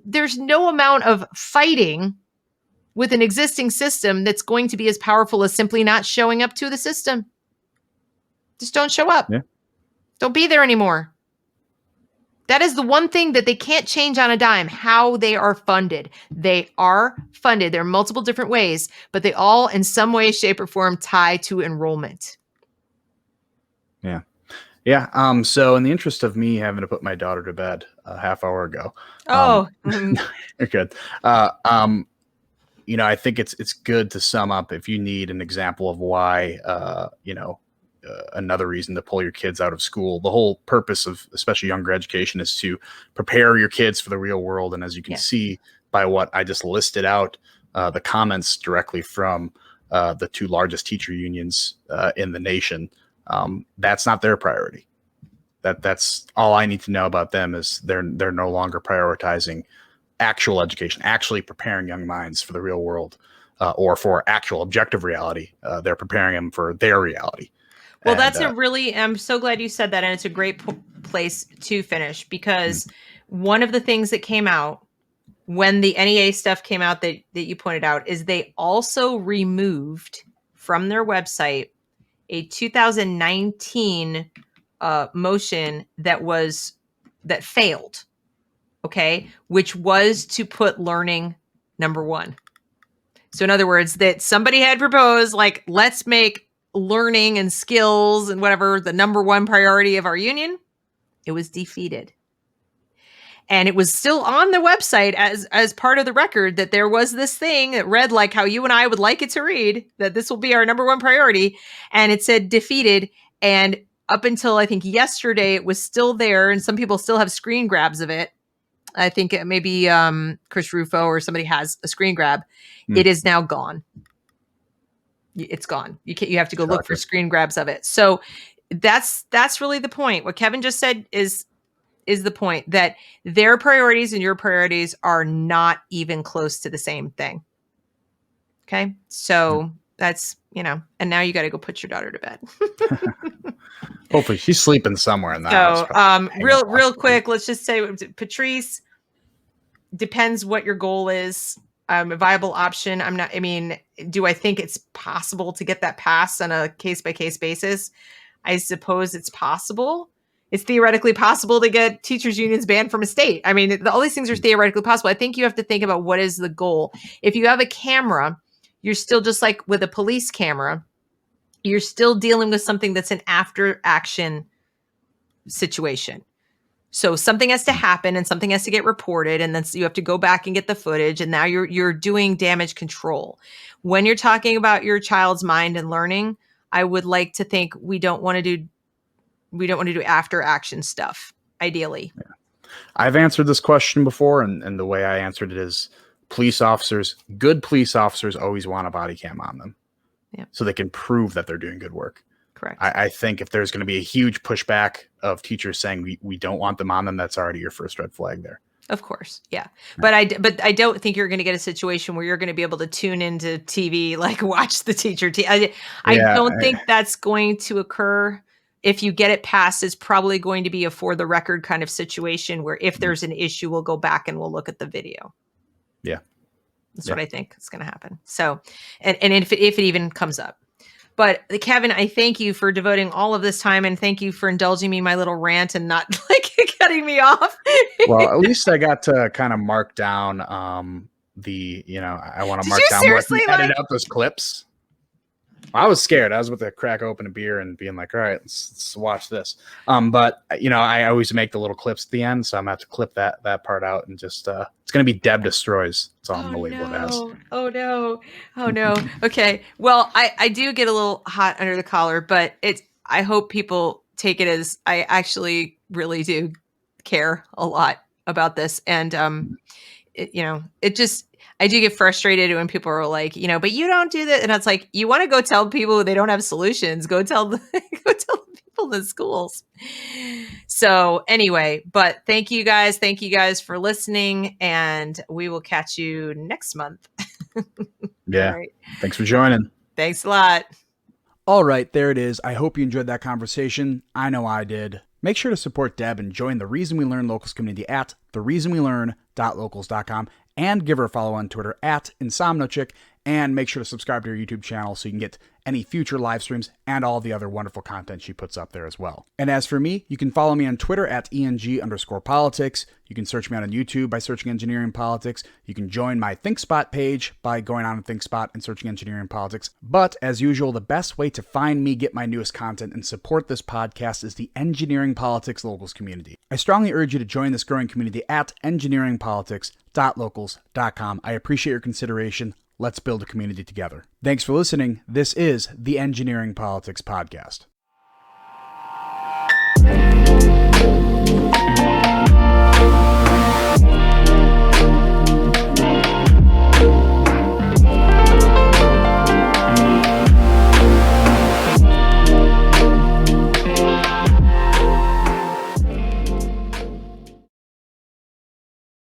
there's no amount of fighting with an existing system that's going to be as powerful as simply not showing up to the system. Just don't show up. Yeah. Don't be there anymore. That is the one thing that they can't change on a dime, how they are funded. They are funded. There are multiple different ways, but they all in some way, shape, or form tie to enrollment. Yeah. Yeah. So in the interest of me having to put my daughter to bed a half hour ago. You're good. I think it's good to sum up if you need an example of why, another reason to pull your kids out of school. The whole purpose of especially younger education is to prepare your kids for the real world. And as you can see by what I just listed out, the comments directly from the two largest teacher unions in the nation, that's not their priority. That's all I need to know about them is they're no longer prioritizing actual education, actually preparing young minds for the real world or for actual objective reality. They're preparing them for their reality. Well, that's I'm so glad you said that. And it's a great place to finish, because one of the things that came out when the NEA stuff came out that you pointed out is they also removed from their website a 2019 motion that failed. okay, which was to put learning number one. So in other words, that somebody had proposed, like, let's make learning and skills and whatever the number one priority of our union. It was defeated. And it was still on the website as part of the record that there was this thing that read like how you and I would like it to read, that this will be our number one priority. And it said defeated. And up until I think yesterday, it was still there. And some people still have screen grabs of it. I think maybe Chris Rufo or somebody has a screen grab. It is now gone. It's gone. You have to go look for screen grabs of it. So that's really the point. What Kevin just said is the point, that their priorities and your priorities are not even close to the same thing. Okay. So that's, and now you got to go put your daughter to bed. Hopefully she's sleeping somewhere in the house. So, real quick, let's just say, Patrice, depends what your goal is. A viable option. Do I think it's possible to get that passed on a case-by-case basis? I suppose it's possible. It's theoretically possible to get teachers' unions banned from a state. All these things are theoretically possible. I think you have to think about what is the goal. If you have a camera, you're still just like with a police camera, you're still dealing with something that's an after action situation. So something has to happen and something has to get reported, and then you have to go back and get the footage, and now you're doing damage control. When you're talking about your child's mind and learning, I would like to think we don't want to do after action stuff, ideally. Yeah. I've answered this question before, and the way I answered it is good police officers always want a body cam on them. Yeah. So they can prove that they're doing good work. Correct. I think if there's going to be a huge pushback of teachers saying we don't want them on them, that's already your first red flag there. Of course. Yeah. But I don't think you're going to get a situation where you're going to be able to tune into TV, like watch the teacher. I don't think that's going to occur. If you get it passed, it's probably going to be a for the record kind of situation where if there's an issue, we'll go back and we'll look at the video. Yeah. That's what I think is going to happen. So, and if it even comes up. But Kevin, I thank you for devoting all of this time, and thank you for indulging me in my little rant and not cutting me off. Well, at least I got to kind of mark down I want to mark down what you edited out those clips. I was scared. I was about to crack open a beer and being like, all right, let's watch this. But I always make the little clips at the end, so I'm going to have to clip that part out and just it's going to be Deb Destroys. That's all I'm going to label it as. Oh no. Okay. Well, I do get a little hot under the collar, but I hope people take it as I actually really do care a lot about this. And I do get frustrated when people are like, but you don't do that. And it's like, you want to go tell people they don't have solutions. Go tell the people in the schools. So anyway, but thank you guys. Thank you guys for listening, and we will catch you next month. Yeah. Right. Thanks for joining. Thanks a lot. All right, there it is. I hope you enjoyed that conversation. I know I did. Make sure to support Deb and join the Reason We Learn Locals community at thereasonwelearn.locals.com, and give her a follow on Twitter at InsomnoChick, and make sure to subscribe to her YouTube channel so you can get any future live streams and all the other wonderful content she puts up there as well. And as for me, you can follow me on Twitter at ENG_politics. You can search me out on YouTube by searching Engineering Politics. You can join my ThinkSpot page by going on to ThinkSpot and searching Engineering Politics. But as usual, the best way to find me, get my newest content, and support this podcast is the Engineering Politics Locals community. I strongly urge you to join this growing community at engineeringpolitics.locals.com. I appreciate your consideration. Let's build a community together. Thanks for listening. This is the Engineering Politics Podcast.